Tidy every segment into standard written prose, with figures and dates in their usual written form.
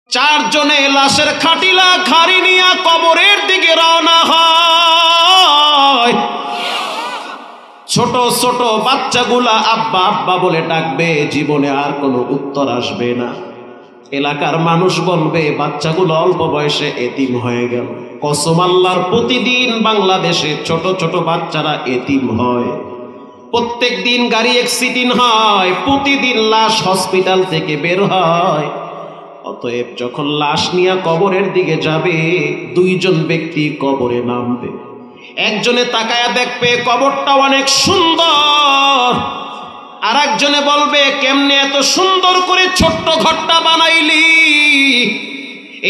চারজনে লাশের খাটিলা ঘাড়ি নিয়ে কবরের দিকে রওনা হয়। ছোট ছোট বাচ্চাগুলা আব্বা আব্বা বলে ডাকবে, জীবনে আর কোনো উত্তর আসবে না। এলাকার মানুষ বলবে বাচ্চাগুলো অল্প বয়সে এতিম হয়ে গেল। কসম আল্লাহর, প্রতিদিন বাংলাদেশে ছোট ছোট বাচ্চারা এতিম হয়। প্রত্যেক দিন গাড়ি অ্যাক্সিডেন্ট হয়, প্রতিদিন লাশ হসপিটাল থেকে বের হয়। অতএব যখন লাশ নিয়ে কবরের দিকে যাবে, দুইজন ব্যক্তি কবরে নামবে। একজনে তাকায়া দেখবে কবরটা অনেক সুন্দর, আর একজনে বলবে কেমনে এত সুন্দর করে ছোট্ট ঘরটা বানাইলি।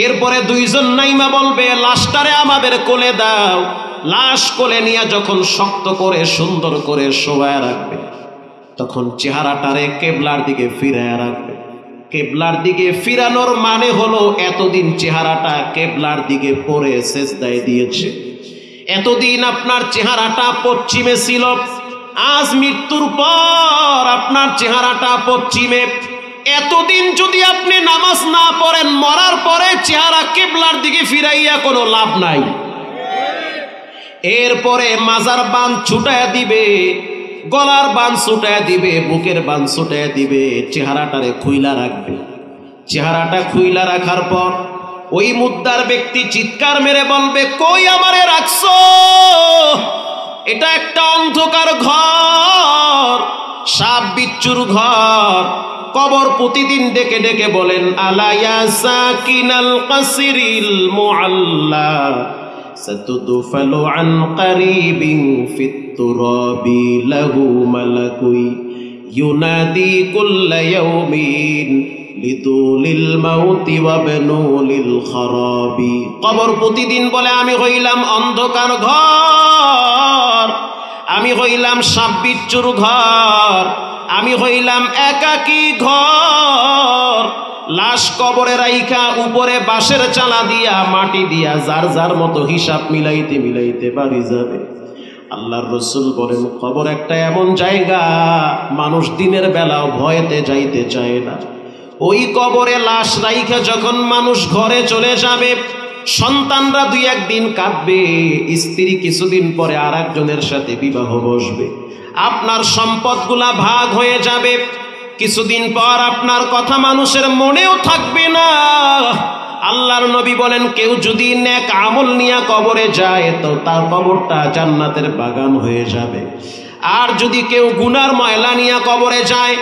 এরপরে দুইজন নাইমা বলবে লাশটারে আমাদের কোলে দাও। লাশ কোলে নিয়ে যখন শক্ত করে সুন্দর করে শোয়ায় রাখবে, তখন চেহারাটারে কেবলার দিকে ফিরায় রাখবে। কেবলার দিকে ফিরানোর মানে হলো এতদিন চেহারাটা কেবলার দিকে পড়ে সেজদায় দিয়েছে। এতদিন আপনার চেহারাটা পশ্চিমে ছিল, আজ মৃত্যুর পর আপনার চেহারাটা পশ্চিমে। এতদিন যদি আপনি নামাজ না পড়েন, মরার পরে চেহারা কিবলার দিকে ফিরাইয়া কোনো লাভ নাই। এরপরে মাজার বান ছুটায় দিবে, গলার বান ছুটায় দিবে, বুকের বান ছুটায় দিবে, চেহারাটারে খুইলা রাখবে। চেহারাটা খুইলা রাখার পর ওই মুদ্দার ব্যক্তি চিৎকার মেরে বলবে, কই আমারে রাখছো? এটা একটা অন্ধকার ঘর, সাপ বিচ্ছুর ঘর। কবর প্রতিদিন ডেকে ডেকে বলেন, আলা ইয়া সাকিনাল কাসরিল মুআল্লা সাতুদফালু আন কারিবিন ফিত তুরাবি লাহু মালাকুই ইউনাদি কুল্লা ইয়াউমিন লিদুলিল মাউতি ওয়া বানুলিল খারাবি। কবর প্রতিদিন বলে, আমি হইলাম অন্ধকার ঘর, আমি হইলাম সাপ বিচ্ছুর ঘর, আমি হইলাম একাকী ঘর। লাশ কবরে রাইখা উপরে বাঁশের চালা দিয়া মাটি দিয়া যার যার মতো হিসাব মিলাইতে মিলাইতে বাড়ি যাবে। আল্লাহর রাসূল বলেন, কবর একটা এমন জায়গা, মানুষ দিনের বেলাও ভয়েতে যাইতে চায় না। ওই কবরে লাশ রাইখা যখন মানুষ ঘরে চলে যাবে, সন্তানরা দুই একদিন কাঁদবে, স্ত্রী কিছুদিন পরে আর একজনের সাথে বিবাহ বসবে, আপনার সম্পদগুলা ভাগ হয়ে যাবে। কিছুদিন পর আপনার কথা মানুষের মনেও থাকবে না। আল্লাহর নবী বলেন, কেউ যদি নেক আমল নিয়ে কবরে যায় তো তার কবরটা জান্নাতের বাগান হয়ে যাবে। আর যদি কেউ গুনার ময়লা নিয়ে কবরে যায়,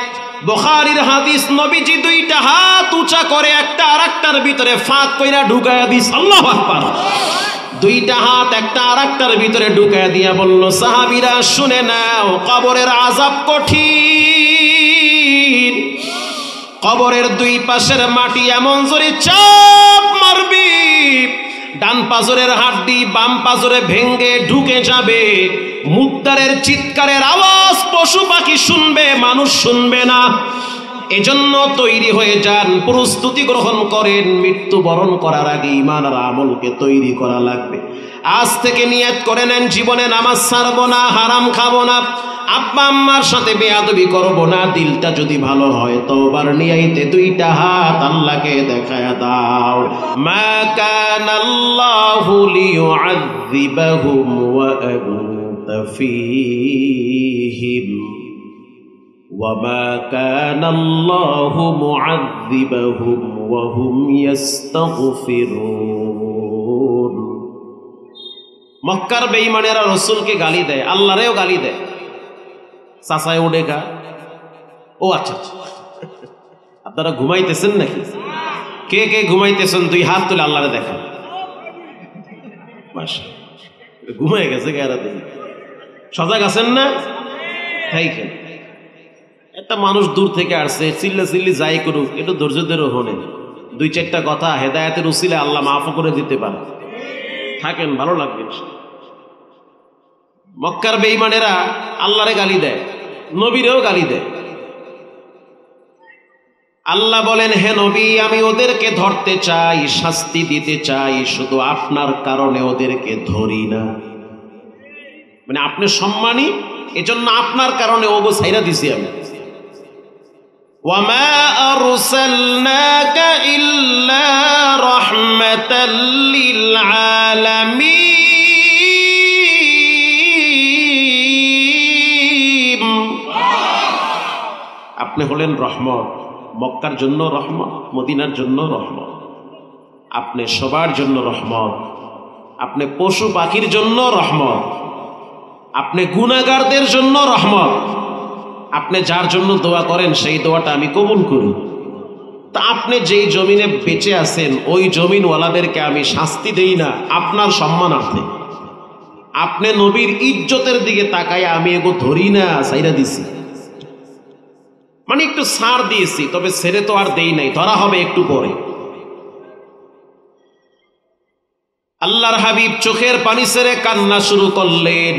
বুখারীর হাদিস, নবীজি দুইটা হাত উঁচা করে একটা আরেকটার ভিতরে ফাঁক কইরা ঢুকায়া দিস। আল্লাহু আকবার। দুইটা হাত একটা আরেকটার ভিতরে ঢুকায়া দিয়া বলল, সাহাবীরা শুনে নাও, কবরের আযাব কঠিন। কবরের দুই পাশের মাটি এমন জোরে চাপ মারবি, ডান পাজরের হাড্ডি বাম পাজরে ভেঙ্গে ঢুকে যাবে। মুদ্দারের চিৎকারের আওয়াজ পশু পাখি শুনবে, মানুষ শুনবে না। এজন্য তৈরি হয়ে যান, প্রস্তুতি গ্রহণ করেন। মৃত্যুবরণ করার আগে ঈমান আর আমলকে তৈরি করা লাগবে। আজ থেকে নিয়ত করে নেন, জীবনে নামাজ ছাড়বো না, হারাম খাবো না, আব্বা আম্মার সাথে বেয়াদবি করবো না। দিলটা যদি ভালো হয়, তওবার নিয়াইতে দুইটা হাত আল্লাহকে দেখায়া দাও। মা কানাল্লাহু লিয়ুআযযিবাহুম ওয়া আনতা ফীহিম ওয়া মা কানাল্লাহু মুআযযিবাহুম ওয়া হুম ইস্তাগফিরুন। মক্কার বেঈমানেরা রাসূলকে গালি দেয়, আল্লাহরেও গালি দেয়। চাচায় উঠে গা, ও আচ্ছা, আপনারা ঘুমাইতেছেন নাকি? কে কে ঘুমাইতেছেন দুই হাত তুলে আল্লাহরে দেখা। ঘুমাই গেছে গায়েরা দিন, সজাগ আছেন না? তাই কেন? একটা মানুষ দূর থেকে আসছে, চিল্লা চিল্লি যাই করুক, একটু ধৈর্য ধরে হলেন, দুই চারটা কথা হেদায়েতের উসিলে আল্লাহ মাফ করে দিতে পারে। থাকেন, ভালো লাগবে। মক্কার বেঈমানেরা আল্লাহরে গালি দেয়, নবীরেও গালি দেয়। আল্লাহ বলেন, হে নবী, আমি ওদেরকে ধরতে চাই, শাস্তি দিতে চাই, শুধু আপনার কারণে ওদেরকে ধরি না। মানে আপনি সম্মানী, এজন্য আপনার কারণে ওগো ছাইরা দিছি আমি। ওয়ামা আরসালনাকা ইল্লা রাহমাতাল লিল আলামিন। আপনি হলেন রহমত, মক্কার জন্য রহমত, মদিনার জন্য রহমত, আপনি সবার জন্য রহমত, আপনি পশু পাখির জন্য রহমত, আপনি গুনাহগারদের জন্য রহমত। আপনি যার জন্য দোয়া করেন সেই দোয়াটা আমি কবুল করি। তা আপনি যেই জমিনে বেঁচে আছেন ওই জমিনওয়ালাদেরকে আমি শাস্তি দেই না আপনার সম্মানার্থে। আপনি নবীর ইজ্জতের দিকে তাকায় আমি এগো ধরি না, সাইরা দিছি, মানে একটু ছাড় দিয়েছি, তবে ছেড়ে তো আর দেই নাই, ধরা হবে একটু পরে। আল্লাহর হাবিব চোখের পানি ছেড়ে কান্না শুরু করলেন।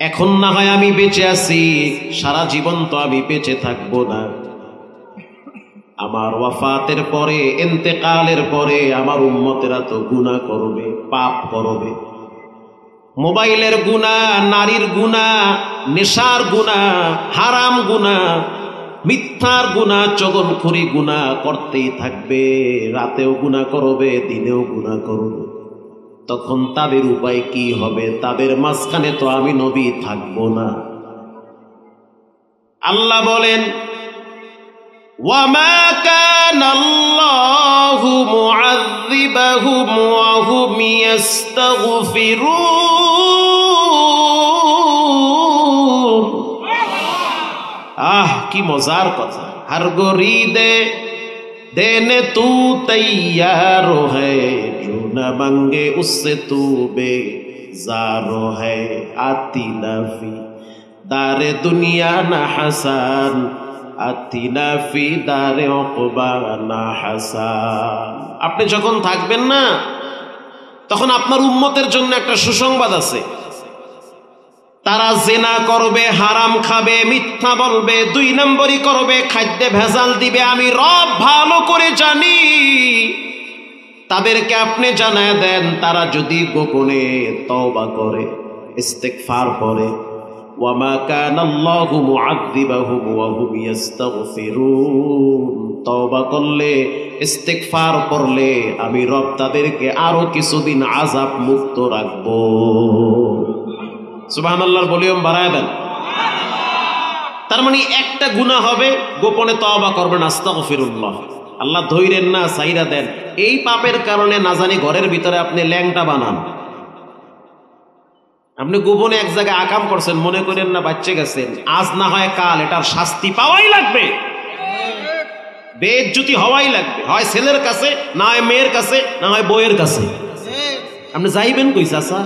এখন না হয় আমি বেঁচে আছি, সারা জীবন তো আমি বেঁচে থাকবো না। আমার ওয়াফাতের পরে, ইন্তেকালের পরে আমার উম্মতেরা তো গুনাহ করবে, পাপ করবে, মোবাইলের গুনাহ, নারীর গুনাহ, নেশার গুনাহ, হারাম গুনাহ, মিথ্যার গুনাহ, চগলখুরি গুনাহ করতেই থাকবে। রাতেও গুনাহ করবে, দিনেও গুনাহ করবে। তখন তাদের উপায় কি হবে? তাদের মাঝখানে তো আমি নবী থাকবো না। আল্লাহ বলেন, ওয়ামা কানাল্লাহু মুআযযিবাহুম ওয়া হুম ইস্তাগফিরুন। কি মজার কথা। হর গরিদে দেনে তু তৈয়ার হ্যায়, जो न मांगे उससे तू बेजारो है, आती नफी दारे दुनिया न हसन, आती नफी दारे उक़बा न हसन। আপনি যখন থাকবেন না তখন আপনার উম্মতের জন্য একটা সুসংবাদ আছে। তারা জিনা করবে, হারাম খাবে, মিথ্যা বলবে, 2 নম্বরই করবে, খাদ্যে ভেজাল দিবে। আমি রব ভালো করে জানি। তাদেরকে আপনি জানায় দেন, তারা যদি গোপনে তওবা করে, ইস্তিগফার করে, ওয়ামা কানাল্লাহু মুআযযিবাহুম ওয়া হুম ইস্তাগফিরুন, তওবা করলে, ইস্তিগফার করলে আমি রব তাদেরকে আরো কিছুদিন আযাব মুক্ত রাখবো। সুবহানাল্লাহর ভলিউম বাড়ায় দেন। তার মানে একটা গুনাহ হবে, গোপনে তওবা করবেন, আস্তাগফিরুল্লাহ, আল্লাহ ধৈরেন না, সাইরা দেন। এই পাপের কারণে না জানি ঘরের ভিতরে আপনি ল্যাংটা বানান। আপনি গোপনে এক জায়গায় আকাম করছেন, মনে করেন না বাচ্চা গেছেন, আজ না হয় কাল এটার শাস্তি পাওয়াই লাগবে, বেইজ্জতি হওয়াই লাগবে, হয় ছেলের কাছে, না হয় মেয়ের কাছে, না হয় বইয়ের কাছে। আপনি যাইবেন কই চাচা?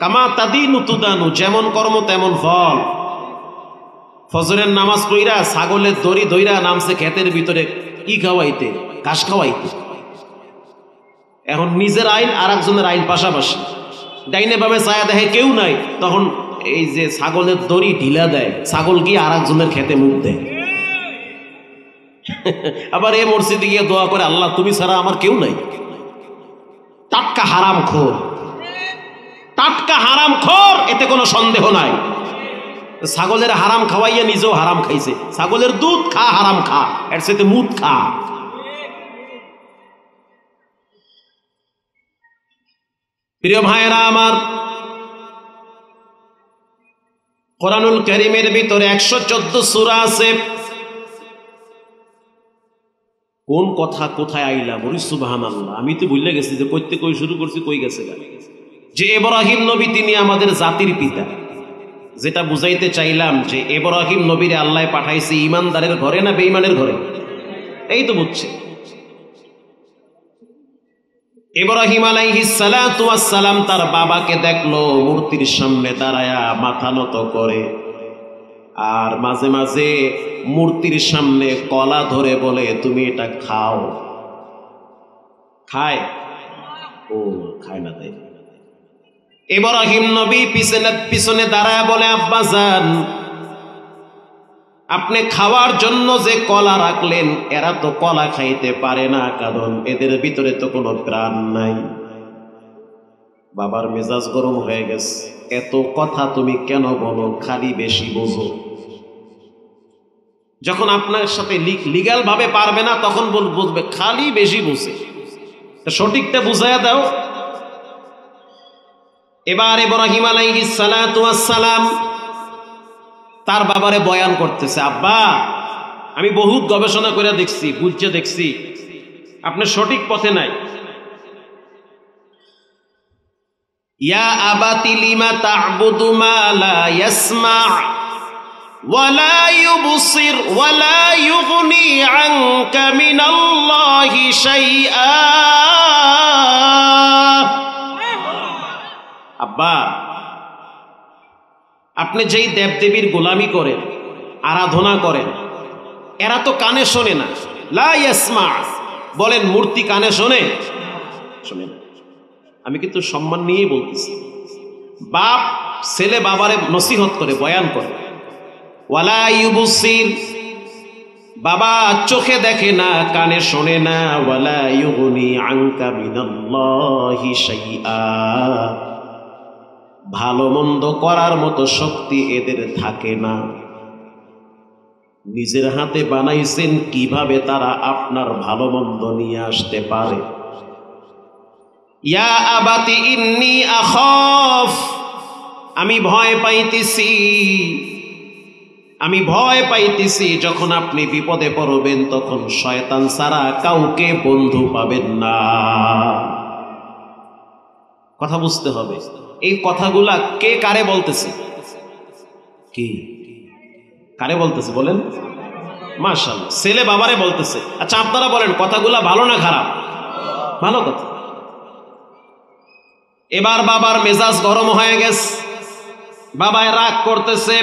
কামা তাদিনু তুদানু, যেমন কর্ম তেমন ফল। ফজরের নামাজ পড়িরা ছাগলের দড়ি ধইরা নামছে ক্ষেতের ভিতরে, কি খাওয়াইতে? ঘাস খাওয়াইতে। এখন নিজের আইন আর একজনের আইন পাশাপাশি, ডাইনে বামে ছায়া দেখে কেউ নাই, তখন এই যে ছাগলের দড়ি ঢিলা দেয়, ছাগল গিয়ে আর একজনের খেতে মুখ দেয়। আবার এই মসজিদে গিয়ে দোয়া করে, আল্লাহ তুমি ছাড়া আমার কেউ নাই। টাটকা হারাম খোর, টাটকা হারাম খোর, এতে কোনো সন্দেহ নাই। ছাগলের হারাম খাওয়াইয়া নিজেও হারাম খাইছে। ছাগলের দুধ খা, হারাম খা, এর সাথে মুদ খা। প্রিয় ভাইয়েরা আমার, কোরআনুল কারীমের ভিতরে 114 সূরা আছে। কোন কথা কোথায় আইলাম? ওরে সুবহানাল্লাহ, আমি তো ভুলে গেছি যে কই শুরু করছি, কই গেছে। যে ইব্রাহিম নবী তিনি আমাদের জাতির পিতা। যেটা বুঝাইতে চাইলাম যে ইব্রাহিম নবীরে আল্লাহ পাঠাইছে ইমানদারের ঘরে না বেঈমানের ঘরে? এই তো বুঝছে। ইব্রাহিম আলাইহিস সালাতু ওয়াস সালাম তার বাবাকে দেখলো মূর্তির সামনে দাঁড়ায়া মাথা নত করে, আর মাঝে মাঝে মূর্তির সামনে কলা ধরে বলে, তুমি এটা খাও। খায়? ও খায় না। তাই ইব্রাহিম নবী পিছনে দাঁড়ায় বলে, আব্বা জান, আপনি খাওয়ার জন্য যে কলা রাখলেন, এরা তো কলা খাইতে পারে না, কারণ এদের ভিতরে তো কোনো প্রাণ নাই। বাবার মেজাজ গরম হয়ে গেছে, এত কথা তুমি কেন বলো? খালি বেশি বোঝো। যখন আপনার সাথে লিগ্যাল ভাবে পারবে না, তখন বুঝবে খালি বেশি বুঝে। সঠিকটা বুঝাইয়া দাও। এবার ইব্রাহিম আলাইহিস সালাতু ওয়াস সালাম তার বাবারে বয়ান করতেছে, আব্বা আমি বহুত গবেষণা করে দেখছি, বুঝে দেখছি আপনি সঠিক পথে নাই। ইয়া আবাতি লিমা তা'বুদু মা লা ইয়াসমা' ওয়া লা ইউবসির ওয়া লা ইউগনি আনকা মিনাল্লাহি শাইআ। আব্বা আপনি যেই দেবদেবীর গোলামি করেন, আরাধনা করেন, এরা তো কানে শোনে না। লা ইয়াসমা, বলেন মূর্তি কানে শোনে? শোনে না। আমি কিন্তু সম্মান নিয়েই বলতেছি। বাপ ছেলে বাবারে নসিহত করে, বয়ান করে। ওয়ালা ইউবসির, বাবা চোখে দেখে না, কানে শোনে না। ওয়ালা ইউগনি আনকা মিনাল্লাহি শাইআ, ভালো মন্দ করার মতো শক্তি এদের থাকে না। নিজের হাতে বানাইছেন, কিভাবে তারা আপনার ভালো মন্দ নিয়ে আসতে পারে? ইয়া আবাতি ইন্নী আখাফ, আমি ভয় পাইতেছি, আমি ভয় পাইতেছি যখন আপনি বিপদে পড়বেন তখন শয়তান ছাড়া কাউকে বন্ধু পাবেন না। কথা বুঝতে হবে। এই কথাগুলা কে কারে বলতেছে? কি কারে বলতেছে বলেন? মাশাআল্লাহ, ছেলে বাবারে বলতেছে। আচ্ছা আপনারা বলেন কথাগুলা ভালো না খারাপ? ভালো কথা। এবার বাবার মেজাজ গরম হয়ে গেছে, বাবায় রাগ করতেছে।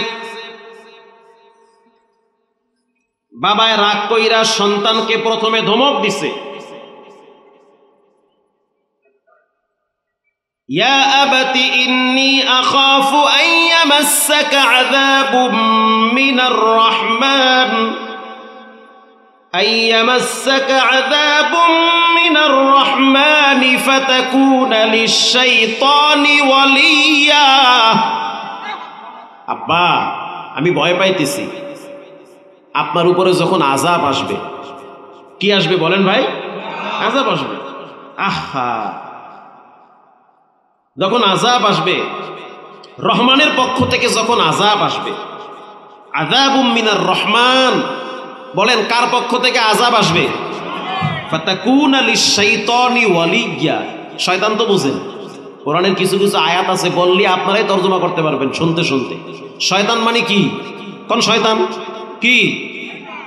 বাবায় রাগ কইরা সন্তানকে প্রথমে ধমক দিছে, ইয়া আবাতি ইন্নী আখাফু আন ইয়ামাসসাকা আযাবুম মিনার রাহমান, আন ইয়ামাসসাকা আযাবুম মিনার রাহমানি ফাতাকুনা লিশ-শাইতানি ওয়ালিয়্যা। আব্বা আমি ভয় পাইতেছি আপনার উপরে যখন আযাব আসবে। কি আসবে বলেন ভাই? আযাব আসবে। আহা, যখন আযাব আসবে, রহমানের পক্ষ থেকে যখন আযাব আসবে, আযাবুম মিনার রহমান, বলেন কার পক্ষ থেকে আযাব আসবে? ফাতাকুনা লিশ-শাইতানি ওয়ালিয়্যা। শয়তান তো বুঝেন, কোরআনের কিছু কিছু আয়াত আছে বললে আপনারাই তর্জমা করতে পারবেন শুনতে শুনতে। শয়তান মানে কি? কোন শয়তান? কি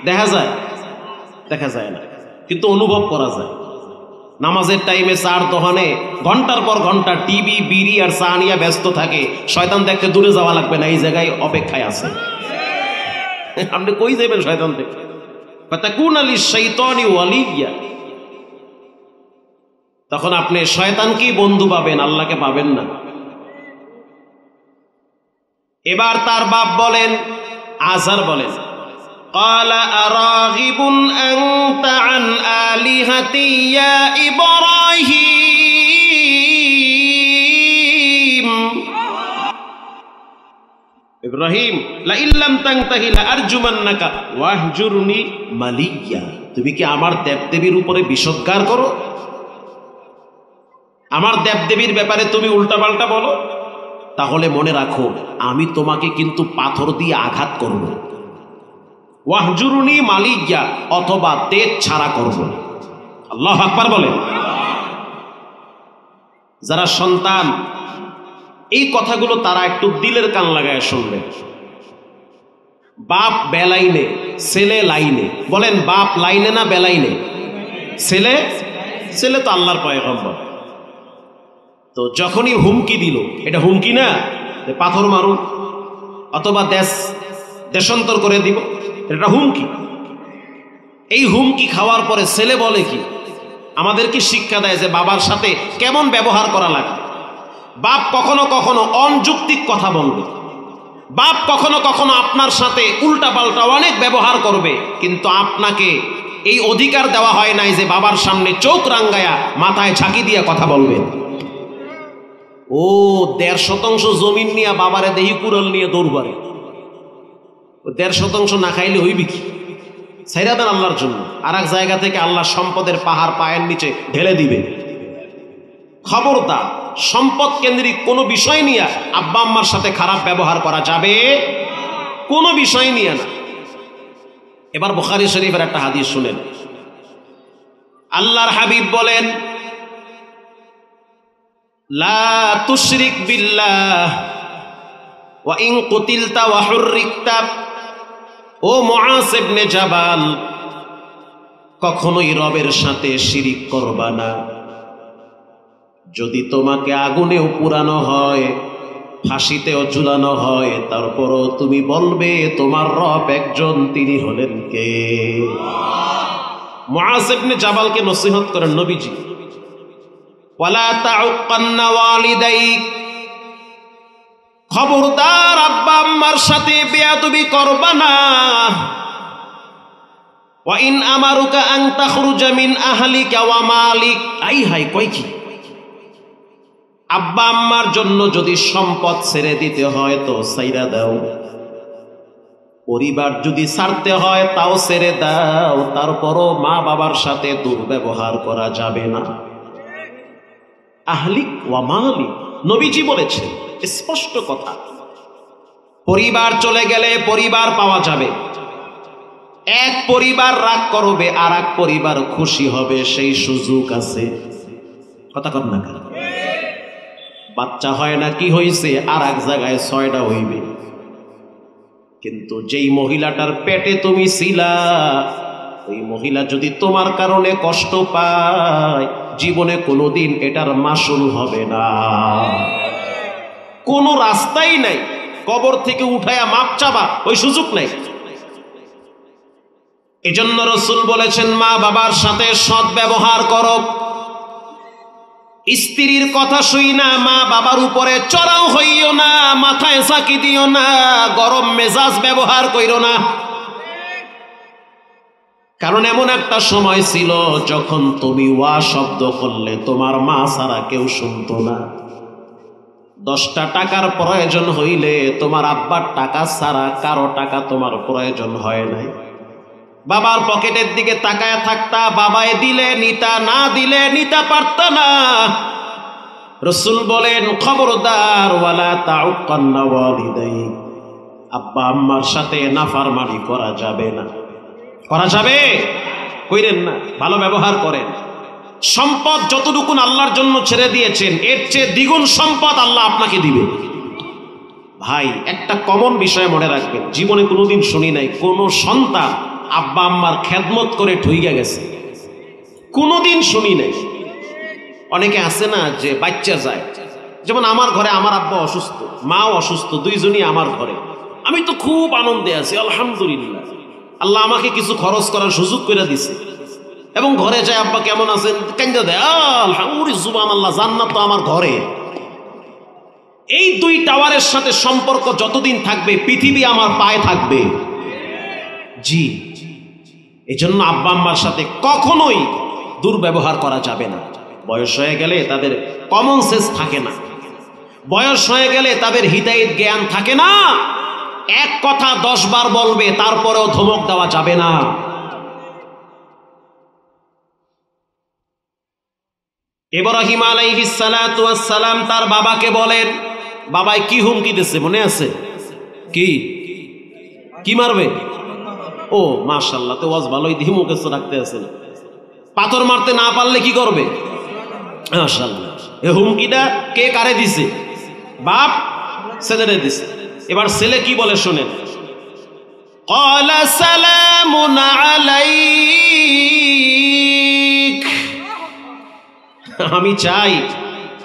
দেখা যায়? দেখা যায় না, কিন্তু অনুভব করা যায়। নামাজের টাইমে চার দোকানে ঘন্টার পর ঘন্টা টিভি, বিড়ি আর চা নিয়ে ব্যস্ত থাকে। শয়তান দেখতে দূরে যাওয়া লাগবে না, এই জায়গায় অপেক্ষায় আছে। আপনি কই যাবেন শয়তান দেখতে? ফাতাকুনা লিশ-শাইতানি ওয়ালিয়্যা, তখন আপনি শয়তানকেই বন্ধু পাবেন, আল্লাহকে পাবেন না। এবার তার বাপ বলেন, আযর বলেন, ক্বালা আরাগিবুন আনতা আন আলিহাতি ইয়া ইব্রাহিম। ইব্রাহিম লা ইল্লাম তানতাহি লা আরজুমান্নাকা ওয়াহজুরনি মালিয়্যা, তুমি কি আমার দেবদেবীর উপরে বিষোদ্গার করো? আমার দেবদেবীর ব্যাপারে তুমি উল্টাপাল্টা বলো? তাহলে মনে রাখো আমি তোমাকে কিন্তু পাথর দিয়ে আঘাত করব। ওয়াহজুরনি মালিয়্যা, অথবা তেজ ছাড়া করব। আল্লাহু আকবার বলেন। যারা সন্তান এই কথাগুলো তারা একটু দিলের কান লাগায় শুনবে। বাপ বেলাইনে, ছেলে লাইনে। বলেন বাপ লাইনে না বেলাইনে? ছেলে, ছেলে তো আল্লাহর পয়গম্বর। তো যখনই হুমকি দিল, এটা হুমকি না পাথর মারুন অথবা দেশান্তর করে দিব, এটা হুমকি। এই হুমকি খাওয়ার পরে ছেলে বলে কি? আমাদেরকে শিক্ষা দেয় যে বাবার সাথে কেমন ব্যবহার করা লাগে। বাপ কখনো কখনো অযৌক্তিক কথা বলবে, বাপ কখনো কখনো আপনার সাথে উল্টাপাল্টা অনেক ব্যবহার করবে, কিন্তু আপনাকে এই অধিকার দেওয়া হয় নাই যে বাবার সামনে চোখ রাঙ্গায়া মাথায় ঝাঁকি দিয়া কথা বলবেন। ও ১.৫ জমিন নিয়ে বাবারে দেহি কুড়াল নিয়ে দৌড়বারে, ১.৫ না খাইলে হইবি কি? ছাইরা দেন আল্লাহর জন্য। আর এক জায়গা থেকে আল্লাহ সম্পদের পাহাড় পায়ের নিচে ঢেলে দিবে। খবরদার, সম্পদ কেন্দ্রিক কোনো বিষয় নিয়ে আব্বা আম্মার সাথে খারাপ ব্যবহার করা যাবে, কোনো বিষয় নিয়ে না। এবার বুখারী শরীফের একটা হাদিস শুনেন। আল্লাহর হাবিব বলেন, লা তুশরিক বিল্লাহ ওয়া ইন কুতিলতা ওয়া হুররিকতা। ও মুআজ ইবনে জাবাল, কখনোই রবের সাথে শিরিক করবা না। যদি তোমাকে আগুনেও পুরানো হয়, ফাঁসিতেও ঝুলানো হয়, তারপরও তুমি বলবে তোমার রব একজন, তিনি হলেন কে? মুআজ ইবনে জাবালকে নসিহত করেন নবীজি, ওয়ালা তাউক্কান্না ওয়ালিদাইক, খবরদার আব্বা আম্মার সাথে বেয়াদবি করবা না। ওয়া ইন আমারুকা আন তাখরুজা মিন আহলিকা ওয়া মালিক। আই হাই, কয় কি? আব্বা আম্মার জন্য যদি সম্পদ ছেড়ে দিতে হয় তো ছাইরা দাও, পরিবার যদি ছাড়তে হয় তাও ছেড়ে দাও, তারপরও মা বাবার সাথে দুর্ব্যবহার করা যাবে না। আহলিক ওয়া মালিক, নবীজি বলেছেন, স্পষ্ট কথা। পরিবার চলে গেলে পরিবার পাওয়া যাবে। এক পরিবার রাগ করবে, আর এক পরিবার খুশি হবে, সেই সুযোগ আছে। কথা কর না, বাচ্চা হয় না, কি হয়েছে, আর এক জায়গায় 6টা হইবে। কিন্তু যেই মহিলাটার পেটে তুমি ছিলা, ওই মহিলা যদি তোমার কারণে কষ্ট পায়, জীবনে কোনোদিন এটার মাসুল হবে না। কোনো রাস্তাই নাই, কবর থেকে উঠায়া মাপ চাবা, ওই সুযোগ নাই। এজন্য রাসূল বলেছেন, মা বাবার সাথে সৎ ব্যবহার করো। স্ত্রীর কথা শুই না মা বাবার উপরে চড়াও হইও না, মাথায় চাকি দিও না, গরম মেজাজ ব্যবহার কইরো না। কারণ এমন একটা সময় ছিল যখন তুমি ওয়া শব্দ করলে তোমার মা ছাড়া কেউ শুনতো না। 10টা টাকার প্রয়োজন হইলে তোমার আব্বার টাকা ছাড়া কারো টাকা তোমার প্রয়োজন হয় নাই। বাবার পকেটের দিকে তাকায় থাকতা, বাবায় দিলে নিতা, না দিলে নিতে পারত না। রাসূল বলেন, খবরদার, ওয়ালা তাউক্কান্না ওয়ালিদাইক, আব্বা আম্মার সাথে নাফরমানি করা যাবে না। করা যাবে, কইরেন না, ভালো ব্যবহার করেন। সম্পদ যতটুকু আল্লাহর জন্য ছেড়ে দিয়েছেন, এর চেয়ে দ্বিগুণ সম্পদ আল্লাহ আপনাকে দিবে। ভাই, একটা কমন বিষয় মনে রাখবেন, জীবনে কোনোদিন শুনি নাই কোন সন্তান আব্বা আম্মার খেদমত করে ঠইগা গেছে, কোনোদিন শুনি নাই। অনেকে আছে না যে বাচ্চা যায়, যেমন আমার ঘরে আমার আব্বা অসুস্থ, মাও অসুস্থ, দুইজনই আমার ঘরে। আমি তো খুব আনন্দে আছি, আলহামদুলিল্লাহ, আল্লাহ আমাকে কিছু খরচ করার সুযোগ করে দিছে। এবং ঘরে যায়, আব্বা কেমন আছেন, কান্দা দেয়, আলহামদুলিল্লাহ, সুবহানাল্লাহ, জান্নাত তো আমার ঘরে। এই দুই টাওয়ারের সাথে সম্পর্ক যতদিন থাকবে, পৃথিবী আমার পায়ে থাকবে। জি, এজন্য আব্বা আম্মার সাথে কখনোই দুর্ব্যবহার করা যাবে না। বয়স হয়ে গেলে তাদের কমন সেন্স থাকে না, বয়স হয়ে গেলে তাদের হিদায়াত জ্ঞান থাকে না। এক কথা 10 বার বলবে, তারপরেও ধমক দেওয়া যাবে না। ইব্রাহিম আলাইহিস সালাতু ওয়াস সালাম তার বাবাকে বলেন, বাবাই কি হুমকি দিচ্ছে মনে আছে? কি কি মারবে? ও মাশাআল্লাহ, তো ওয়াজ ভালোই দিয়ে মুখে রাখতে আছেন। পাথর মারতে না পারলে কি করবে? মাশাআল্লাহ। এই হুমকিটা কে কারে দিছে? বাপ ছেলেরে দিছে। এবার ছেলে কি বলে শুনেন, ক্বালা সালামুন আলাইক, আমি চাই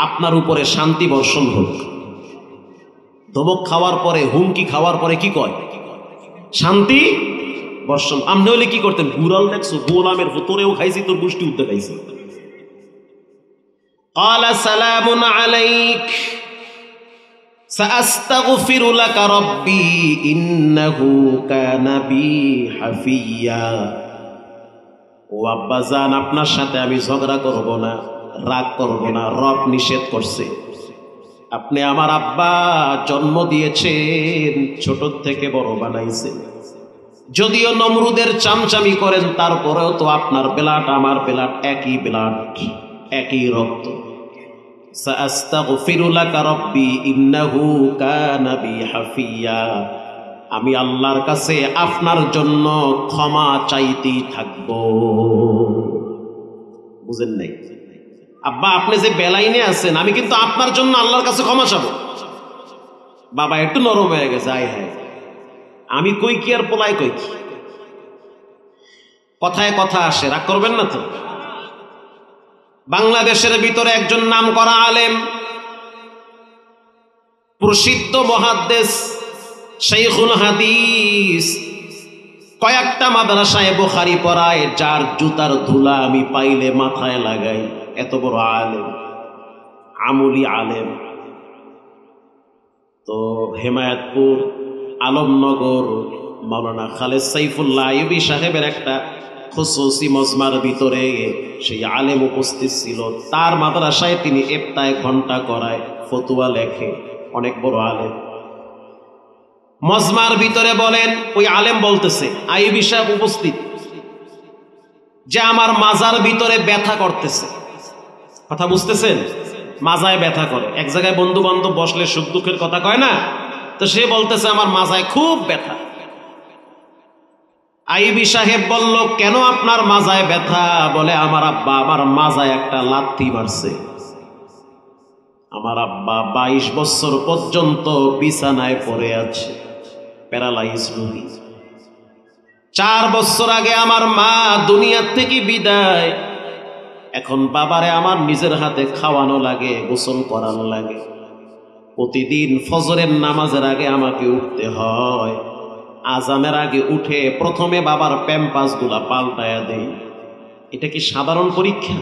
আপনার উপরে শান্তি বর্ষণ হোক। ধমক খাওয়ার পরে, হুমকি খাওয়ার পরে কি কয়? শান্তি বর্ষণ। আপনি হলে কি করতেন? গুড়াল দেখছো, গোলামের তোরেও খাইছি, তোর গোষ্ঠী উঠতে খাইছি। ক্বালা সালামুন আলাইক সাআস্তাগফিরু লাকা রাব্বি ইন্নাহু কানা বি হাফিয়া। ও আব্বাজান, আপনার সাথে আমি ঝগড়া করব না, রাগ করব না, রব নিষেধ করছে। আপনি আমার আব্বা, জন্ম দিয়েছেন, ছোট থেকে বড় বানাইছেন। যদিও নমরুদের চামচামি করেন, তারপরেও তো আপনার ব্লাড আমার ব্লাড একই ব্লাড, একই রক্ত। সাআস্তাগফিরু লাকা রাব্বি ইন্নাহু কানা বি হাফিয়া, আমি আল্লাহর কাছে আপনার জন্য ক্ষমা চাইতেই থাকবো। বুঝেন নাই? আব্বা আপনি যে বেলাইনে আছেন, আমি কিন্তু আপনার জন্য আল্লাহর কাছে ক্ষমা চাবো। বাবা একটু নরম হয়ে গেছে, আয় হায় আমি কই কি আর পোলাই কই কি, কথায় কথা আসে, রাগ করবেন না তো। বাংলাদেশের ভিতরে একজন নাম করা আলেম, প্রসিদ্ধ মুহাদ্দিস, শাইখুল হাদিস, কয়েকটা মাদ্রাসায় বুখারী পড়ায়, যার জুতার ধুলা আমি পাইলে মাথায় লাগাই। এত বড় আলেম, আমলি আলেম। তো হেমায়েতপুর, আলমনগর মাওলানা খালেদ সাইফুল্লাহ আইয়ুবী সাহেবের একটা খুসুসি মজমার ভিতরে সেই আলেম উপস্থিত ছিল। তার মাদ্রাসায় তিনি ইফতায় ঘন্টা করায়, ফতুয়া লেখে, অনেক বড় আলেম। মজমার ভিতরে বলেন, ওই আলেম বলতেছে, আইয়ুবী সাহেব উপস্থিত, যে আমার মাজার ভিতরে ব্যথা করতেছে। কথা বুঝতেছেন? মাজায় ব্যথা করে। এক জায়গায় বন্ধু বান্ধব বসলে সুখ দুঃখের কথা কয় না, তো সে বলতেছে আমার মাজায় খুব ব্যথা। আইয়ুবী সাহেব বলল, কেন আপনার মাজায় ব্যথা? বলে, আমার আব্বা আমার মাজায় একটা লাথি মারছে। আমার আব্বা 22 বছর পর্যন্ত বিছানায় পড়ে আছে, প্যারালাইজ রোগী। 4 বছর আগে আমার মা দুনিয়া থেকে বিদায়। এখন বাবারে আমার নিজের হাতে খাওয়ানো লাগে, গোসল করানো লাগে। প্রতিদিন ফজরের নামাজের আগে আমাকে উঠতে হয়। আজানের আগে উঠে প্রথমে বাবার প্যাম্পাস গুলা পাল্টায়া দেই। এটা কি সাধারণ পরীক্ষা?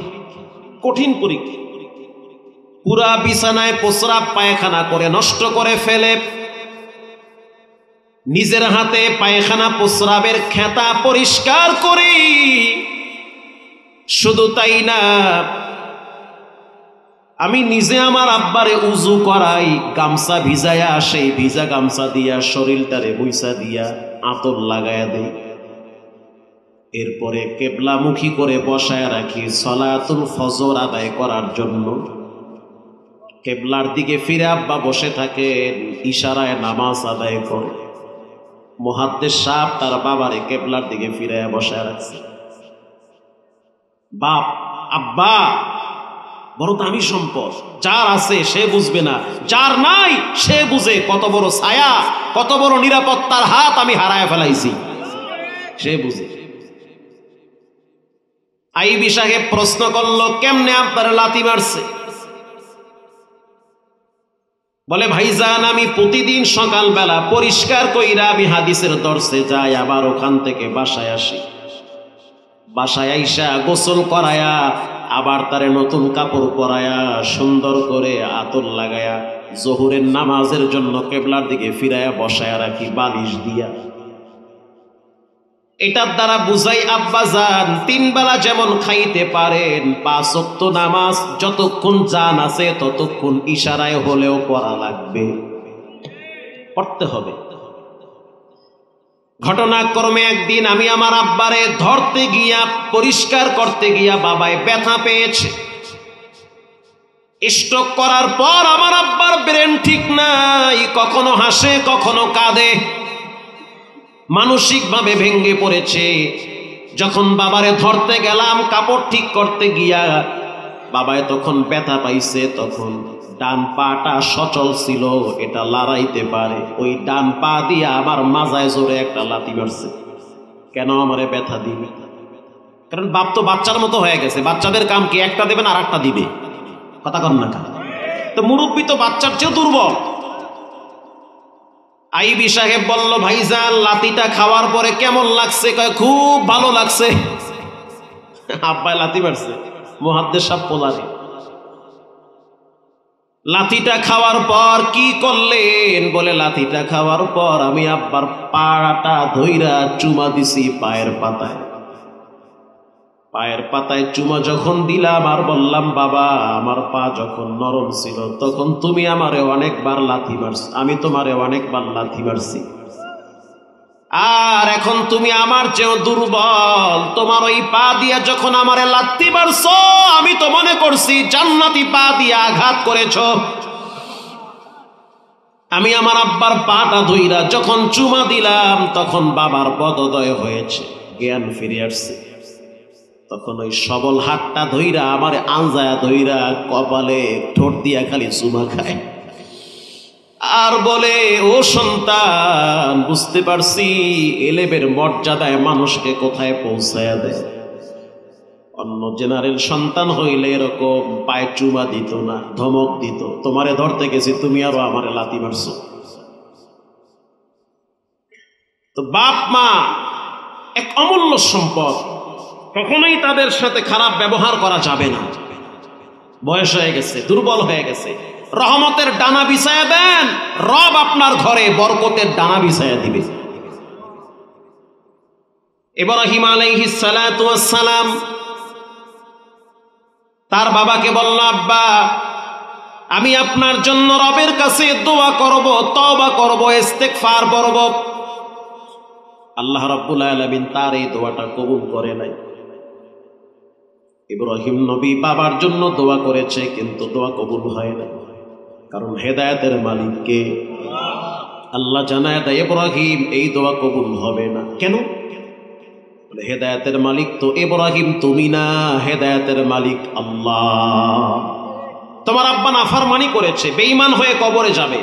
কঠিন পরীক্ষা। পুরা বিছানায় প্রস্রাব পায়খানা করে নষ্ট করে ফেলে, নিজের হাতে পায়খানা প্রস্রাবের খেতা পরিষ্কার করি। শুধু তাই না, আমি নিজে আমার আব্বারে উজু করাই, গামছা ভিজায়া, সেই ভিজা গামছা দিয়া শরীরটারে বইসা দিয়া আতর লাগায়া দেই। এরপরে কেবলামুখী করে বসায় রাখি সলাতুল ফজর আদায় করার জন্য। কেবলার দিকে ফিরে আব্বা বসে থাকে, ইশারায় নামাজ আদায় করে। মুহাদ্দিস সাহেব তার বাবারে কেবলার দিকে ফিরে বসায় রাখছে। বাপ, আব্বা বড় দামি সম্পদ, যার আছে সে বুঝবে না, যার নাই সে বুঝে। কত বড় ছায়া, কত বড় নিরাপত্তার হাত আমি হারায় ফেলাইছি, সে বুঝে। আইয়ুবী সাহেব প্রশ্ন করলো, কেমনে আপনার লাথি মারছে? বলে, ভাইজান আমি প্রতিদিন সকালবেলা পরিষ্কার কইরা আমি হাদিসের দর্শে যাই, আবার ওখান থেকে বাসায় আসি। বাসায় আইসা গোসল করায়া, আবার তারে নতুন কাপড় পরায়া, সুন্দর করে আতর লাগায়া, জোহরের নামাজের জন্য কেবলার দিকে ফিরায়া বসায়া রাখি বালিশ দিয়া। এটার দ্বারা বুঝাই, আব্বা যান 3 বেলা যেমন খাইতে পারেন, 5 ওয়াক্ত নামাজ যতক্ষণ জান আছে ততক্ষণ ইশারায় হলেও পড়া লাগবে, পড়তে হবে। ঘটনাক্রমে একদিন আমি আমার আব্বারে ধরতে গিয়া, পরিষ্কার করতে গিয়া বাবায় ব্যথা পেয়েছে। স্ট্রোক করার পর আমার আব্বার ব্রেন ঠিক নাই, কখনো হাসে কখনো কাঁদে, মানসিকভাবে ভেঙে পড়েছে। যখন বাবারে ধরতে গেলাম কাপড় ঠিক করতে গিয়া, বাবায় তখন ব্যথা পাইছে। তখন ডান পাটা সচল ছিল, এটা লড়াইতে পারে। ওই ডান পা দিয়ে আমার মাজায় জোরে একটা লাথি মারছে। কেন আমারে ব্যথা দিবে? কারণ বাপ তো বাচ্চার মতো হয়ে গেছে। বাচ্চাদের কাম কি? একটা দেবেন আর একটা দিবে, কথা কন না কেন? তো মুরব্বী তো বাচ্চার চেয়েও দুর্বল। আইয়ুবী সাহেব বলল, ভাইজান লাথিটা খাওয়ার পরে কেমন লাগছে? কয়, খুব ভালো লাগছে। আব্বাই লাথি মারছে, মুহাদ্দিস সাহেব পোলারে। লাথিটা খাওয়ার পর কি করলেন? বলে, লাথিটা খাওয়ার পর আমি আব্বার পাটা ধইরা চুমা দিছি পায়ের পাতায়। পায়ের পাতায় চুমা যখন দিলাম আর বললাম, বাবা আমার পা যখন নরম ছিল তখন তুমি আমারে অনেকবার লাথি মারছ, আমি তোমারে অনেকবার লাথি মারছি। আর এখন তুমি আমার চেয়েও দুর্বল, তোমার ওই পা দিয়া যখন আমারে লাত্তি মারছো আমি তো মনে করছি জান্নাতি পা দিয়ে আঘাত করেছো। আমি আমার আব্বার পাটা ধইরা যখন চুমা দিলাম তখন বাবার বদোদয় হয়েছে, জ্ঞান ফিরে আসছে। তখন ওই সবল হাতটা ধইরা আমার আঞ্জায়া ধইরা কপালে ঠোঁট দিয়া খালি চুমা খায় আর বলে, ও সন্তান, বুঝতে পারছি এলেবের মর্যাদায় মানুষকে কোথায় পৌঁছায়া দেয়। অন্য জেনারেল সন্তান হইলে এরকম পায়ে চুমা দিত না, ধমক দিত, তোমারে ধরতে গেছি তুমি আরো আমারে লাথি মারছো। তো বাপ মা এক অমূল্য সম্পদ, কখনোই তাদের সাথে খারাপ ব্যবহার করা যাবে না। বয়স হয়ে গেছে, দুর্বল হয়ে গেছে, রহমতের ডানা বিছায়া দেন, রব আপনার ঘরে বরকতের ডানা বিছায়া দিবে। ইব্রাহিম আলাইহিস সালাতু ওয়াস সালাম তার বাবাকে বলল, আব্বা আমি আপনার জন্য রবের কাছে দোয়া করব, তওবা করব, ইস্তেগফার করব। আল্লাহ রাব্বুল আলামিন তার এই দোয়াটা কবুল করে নাই। ইব্রাহিম নবী বাবার জন্য দোয়া করেছে কিন্তু দোয়া কবুল হয় না, কারণ হেদায়েতের মালিক কে? আল্লাহ জানায় দেয় ইব্রাহিম এই দোয়া কবুল হবে না। কেন? হেদায়েতের মালিক তো ইব্রাহিম তুমি না, হেদায়েতের মালিক আল্লাহ। তোমার আব্বা নাফরমানি করেছে, বেঈমান হয়ে কবরে যাবে,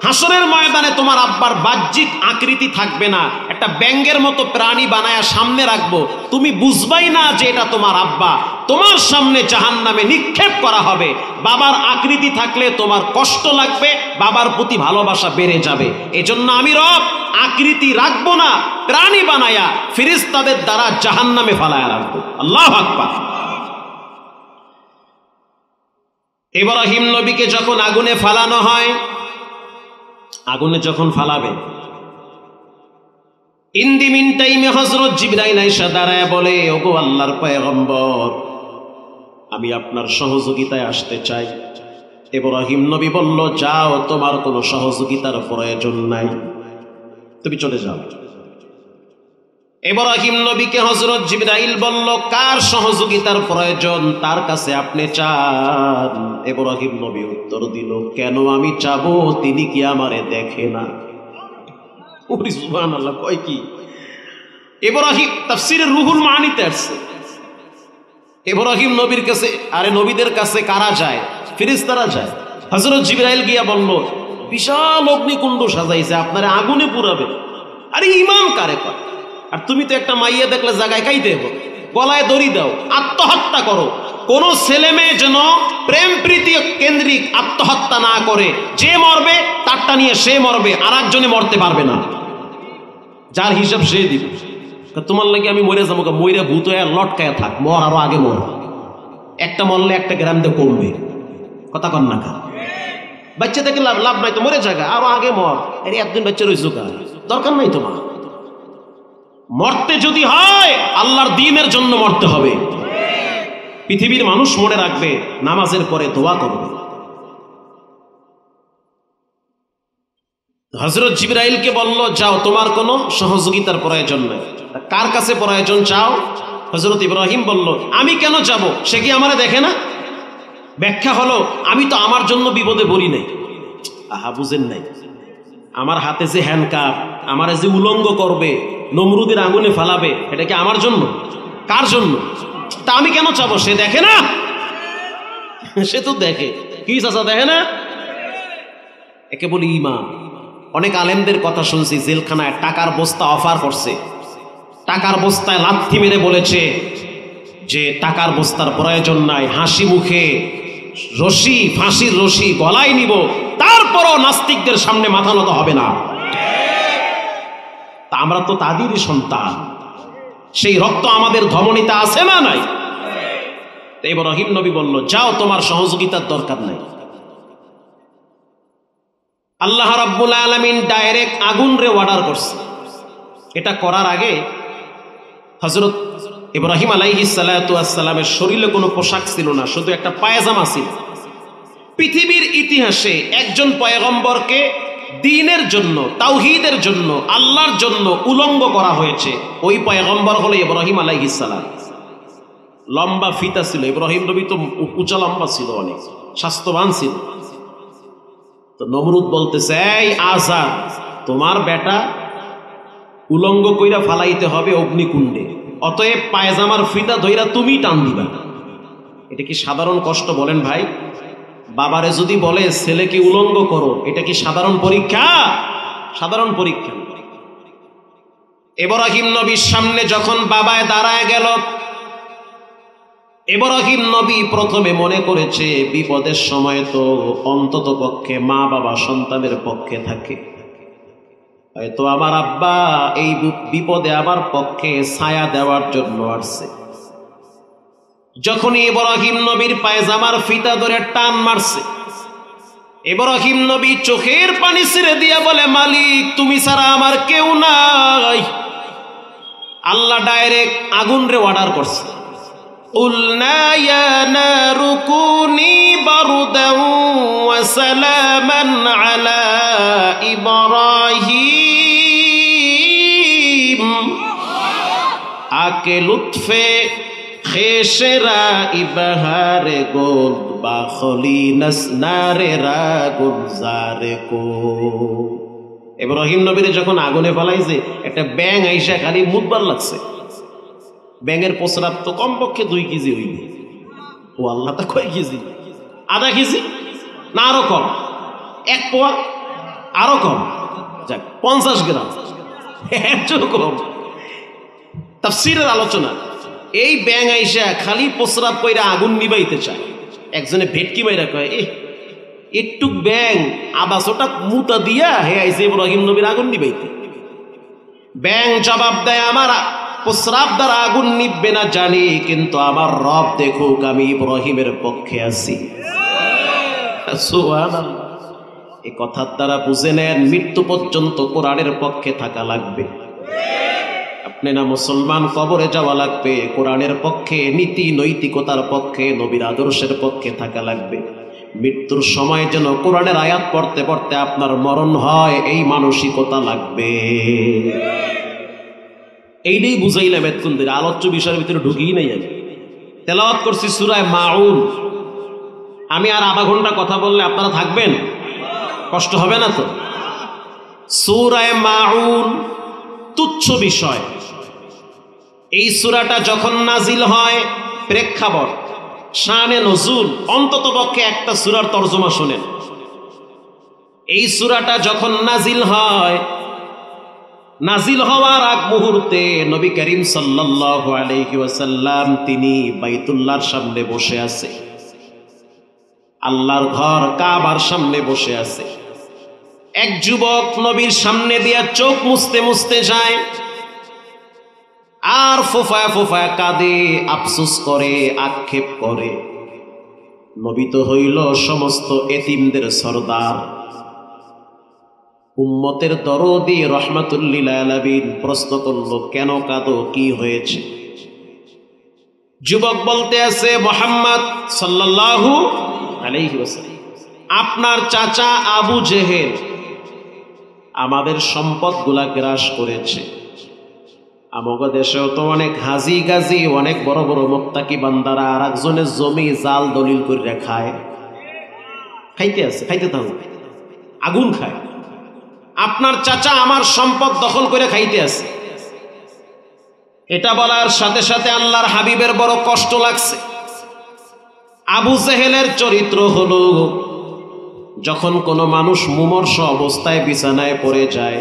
হাসরের ময়দানে তোমার আব্বার বাহ্যিক আকৃতি থাকবে না, একটা ব্যাঙের মতো প্রাণী বানায়া সামনে রাখবো, তুমি বুঝবাই না যে এটা তোমার আব্বা। তোমার সামনে জাহান্নামে নিক্ষেপ করা হবে। বাবার আকৃতি থাকলে তোমার কষ্ট লাগবে, বাবার প্রতি ভালোবাসা বেড়ে যাবে। এজন্য আমি রব আকৃতি রাখবো না, প্রাণী বানায়া ফেরেশতাদের দ্বারা জাহান্নামে ফালায়া রাখবো। আল্লাহু আকবার। ইব্রাহিম নবীকে যখন আগুনে ফালানো হয়, আগুনে যখন ফালাবে, ইন দি মিন টাইমে হযরত জিবরাইল আয়েশা দাঁড়ায় বলে, ওগো আল্লাহর পয়গম্বর, আমি আপনার সহযোগিতায় আসতে চাই। ইব্রাহিম নবী বলল, যাও, তোমার কোনো সহযোগিতার প্রয়োজন নাই, তুমি চলে যাও। ইব্রাহিম নবীকে হযরত জিবরাইল বলল, কার সহযোগিতার প্রয়োজন, তার কাছে আপনি চান? ইব্রাহিম নবী উত্তর দিল, কেন আমি চাবো? তিনি কি আমারে দেখে না? ওরে সুবহানাল্লাহ, কয় কি? ইব্রাহিম তাফসীরে রুহুল মানিতে আসছে, ইব্রাহিম নবীর কাছে, আরে নবীদের কাছে কারা যায়? ফেরেশতারা যায়। হযরত জিবরাইল গিয়া বলল, বিশাল অগ্নিকুণ্ড সাজাইছে, আপনারে আগুনে পুরাবে। আরে ঈমান কারে পায়? আর তুমি তো একটা মাইয়া দেখলে জায়গায় কাইতে হবে, গলায় দড়ি দাও, আত্মহত্যা করো। কোন ছেলে মেয়ে যেন প্রেম প্রীতি কেন্দ্রিক আত্মহত্যা না করে, যে মরবে তারটা নিয়ে সে মরবে, আর একজনে মরতে পারবে না, যার হিসাব সে দিবে। তোমার লাগে আমি মরে যাবো, মইরা ভূত হয়ে লটকায় থাক, মর, আরো আগে মর, একটা মরলে একটা গ্রাম দিয়ে কমবে, কথা কন না খা। বাচ্চা থেকে লাভ নাই তো, মরে জায়গা, আরো আগে মর। আরে একদিন বাচ্চা রয়েছে, দরকার নাই তোমার। মরতে যদি হয় আল্লাহর দ্বীনের জন্য মরতে হবে। পৃথিবীর মানুষ মনে রাখবে, নামাজের পরে দোয়া করবে। হযরত জিবরাইলকে বলল, যাও, তোমার কোনো সহযোগিতার প্রয়োজন নাই। কার কাছে প্রয়োজন চাও? হযরত ইব্রাহিম বলল, আমি কেন যাব? সে কি আমারে দেখে না? ব্যাখ্যা হলো, আমি তো আমার জন্য বিপদে পড়ি নাই। আহা, বুঝেন নাই? আমার হাতে যে হ্যান্ডকাপ, আমারে যে উলঙ্গ করবে, নমরুদের আগুনে ফালাবে, এটা কি আমার জন্য? কার জন্য? তা আমি কেন চাবো? সে দেখে না? সে তো দেখে। কি চাচা, দেখে না? একে বলি ঈমান। অনেক আলেমদের কথা শুনছি, জেলখানায় টাকার বস্তা অফার করছে, টাকার বস্তায় লাথি মেরে বলেছে যে টাকার বস্তার প্রয়োজন নাই, হাসি মুখে রশি, ফাঁসির রশি গলায় নিব, তারপরও নাস্তিকদের সামনে মাথা নত হবে না। তা আমরা তো তাদেরই সন্তান, সেই রক্ত আমাদের ধমনীতে আছে না নাই? ইব্রাহিম নবী বলল, যাও, তোমার সহযোগিতার দরকার নাই। আল্লাহ রাব্বুল আলামিন ডাইরেক্ট আগুন রে অর্ডার করছে। এটা করার আগে হযরত ইব্রাহিম আলাইহিস সালাতু ওয়াস সালামের শরীরে কোনো পোশাক ছিল না, শুধু একটা পায়জামা ছিল। পৃথিবীর ইতিহাসে একজন পয়গম্বরকে দ্বীনের জন্য, তাওহীদের জন্য, আল্লাহর জন্য উলঙ্গ করা হয়েছে। ওই পয়গম্বর হলো ইব্রাহিম আলাইহিস সালাম। লম্বা ফিতা ছিল, ইব্রাহিম নবী তো উঁচা লম্বা ছিল, অনেক স্বাস্থ্যবান ছিল। তো নমরুদ বলতেছে, এই আজার, তোমার বেটা উলঙ্গ কইরা ফালাইতে হবে অগ্নিকুণ্ডে, অতএব পায়জামার ফিতা ধইরা তুমি টান দিবা। এটা কি সাধারণ কষ্ট বলেন ভাই? বাবারে যদি বলে ছেলেকে উলঙ্গ করো, এটা কি সাধারণ পরীক্ষা? সাধারণ পরীক্ষা। ইব্রাহিম নবীর সামনে যখন বাবায় দাঁড়ায় গেল, ইব্রাহিম নবী প্রথমে মনে করেছে বিপদের সময় তো অন্তত পক্ষে মা বাবা সন্তানের পক্ষে থাকে, হয়তো আমার আব্বা এই বিপদে আমার পক্ষে ছায়া দেওয়ার জন্য আসছে। যখনই ইব্রাহিম নবীর পায়জামার ফিতা ধরে টান মারছে, ইব্রাহিম নবী চোখের পানি ছেড়ে দিয়া বলে, মালিক তুমি ছাড়া আমার কেউ নাই। আল্লাহ ডাইরেক্ট আগুন রে অর্ডার করছে, কুলনা ইয়া নারু কুনি বারদান ওয়া সালামান আলা ইব্রাহিম আকে লুৎফে খেশেরা ইবাহারে গোল বাখলি নাসনারে রাগুন জারে কো। ইব্রাহিম নবীরে যখন আগুনে ফেলাইছে, একটা ব্যাঙ আইসা খালি মুদবার লাগছে। ব্যাঙের প্রস্রাব তো কমপক্ষে 2 কেজি হইবে। ও আল্লাহ, তা কয় কেজি? আধা কেজি না আরো কম? 1 পোয়া? আরো কম? যাক, 50 গ্রাম, এর কম। তাফসীরের আলোচনা, এই ব্যাঙ আইসা খালি প্রস্রাব কইরা আগুন নিবাইতে চায়। একজনে ভেটকি মাইরা কয়, একটু ব্যাঙ আবাসটা মুতা দিয়া হে আইসে ইব্রাহিম নবীর আগুন নিবাইতে। ব্যাঙ জবাব দেয়, আমার প্রস্রাব দ্বারা আগুন নিববে না জানি, কিন্তু আমার রব দেখুক আমি ইব্রাহিমের পক্ষে আছি। সুবহানাল্লাহ। এই কথার দ্বারা বুঝে নেন, মৃত্যু পর্যন্ত কোরআনের পক্ষে থাকা লাগবে। আপনি না মুসলমান, কবরে যাওয়া লাগবে কোরআনের পক্ষে, নীতি নৈতিকতার পক্ষে, নবীর আদর্শের পক্ষে থাকা লাগবে। মৃত্যুর সময় যেন কোরআনের আয়াত পড়তে পড়তে আপনার মরণ হয়, এই মানসিকতা লাগবে। এইটাই বুঝাইলাম এতক্ষণ ধরে, আলোচ্য বিষয়ের ভিতরে ঢুকিই নাই। আমি তেলাওয়াত করছি সূরা মাউন। আমি আর আধা ঘন্টা কথা বললে আপনারা থাকবেন? কষ্ট হবে না তো? সূরা মাউন তুচ্ছ বিষয়। এই সূরাটা যখন নাজিল হয়, প্রেক্ষাপট, শানে নজুল, অন্তত পক্ষে একটা সূরার তরজমা শুনেন। এই সূরাটা যখন নাজিল হয়, নাজিল হওয়ার আগ মুহূর্তে নবী করিম সাল্লাল্লাহু আলাইহি ওয়াসাল্লাম তিনি বাইতুল্লাহর সামনে বসে আছে, আল্লাহর ঘর কাবার সামনে বসে আছে। এক যুবক নবীর সামনে দিয়া চোখ মুছতে মুছতে যায়, আর ফোফায়া ফোফায়া কাঁদে, আফসোস করে, আক্ষেপ করে। নবী তো হইল সমস্ত এতিমদের সরদার, উম্মতের দরদি, রহমাতুল লিল আলামিন। প্রশ্ন করলো, কেন কাঁদো, কি হয়েছে? যুবক বলতে আছে, মুহাম্মদ সাল্লাল্লাহু আলাইহি ওয়াসাল্লাম, আপনার চাচা আবু জেহেল আমাদের সম্পদগুলা গ্রাস করেছে। আমাদের দেশেও তো অনেক হাজি গাজি, অনেক বড় বড় মুত্তাকি বান্দারা আর একজনের জমি জাল দলিল করে খায়, খাইতে আছে, খাইতে থাকুক, আগুন খায়। আপনার চাচা আমার সম্পদ দখল করে খাইতে আছে। এটা বলার সাথে সাথে আল্লাহর হাবিবের বড় কষ্ট লাগছে। আবু জেহেলের চরিত্র হলো, যখন কোনো মানুষ মুমূর্ষ অবস্থায় বিছানায় পড়ে যায়,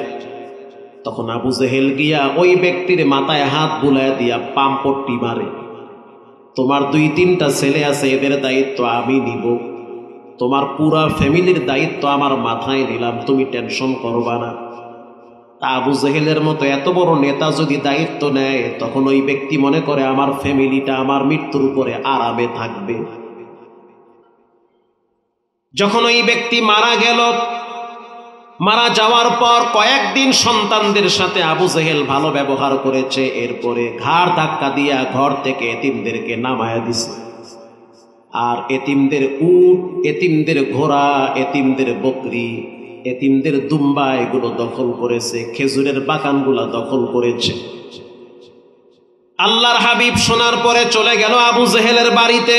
তখন আবু জেহেল গিয়া ওই ব্যক্তির মাথায় হাত বুলায় দিয়া পাম্পট্টি মারে। তোমার 2-3টা ছেলে আছে, এদের দায়িত্ব আমি নিব, তোমার পুরা ফ্যামিলির দায়িত্ব আমার মাথায় নিলাম, তুমি টেনশন করবা না। তা আবু জেহেলের মতো এত বড় নেতা যদি দায়িত্ব নেয়, তখন ওই ব্যক্তি মনে করে আমার ফ্যামিলিটা আমার মৃত্যুর উপরে আরামে থাকবে। যখন ওই ব্যক্তি মারা গেল, মারা যাওয়ার পর কয়েকদিন সন্তানদের সাথে আবু জেহেল ভালো ব্যবহার করেছে। এরপরে ঘাড় ধাক্কা দিয়া ঘর থেকে এতিমদেরকে নামায়া দিছে। আর এতিমদের উট, এতিমদের ঘোড়া, এতিমদের বকরি এতিমদের দুম্বা এগুলো দখল করেছে, খেজুরের বাগানগুলা দখল করেছে। আল্লাহর হাবিব শোনার পরে চলে গেল আবু জেহেলের বাড়িতে।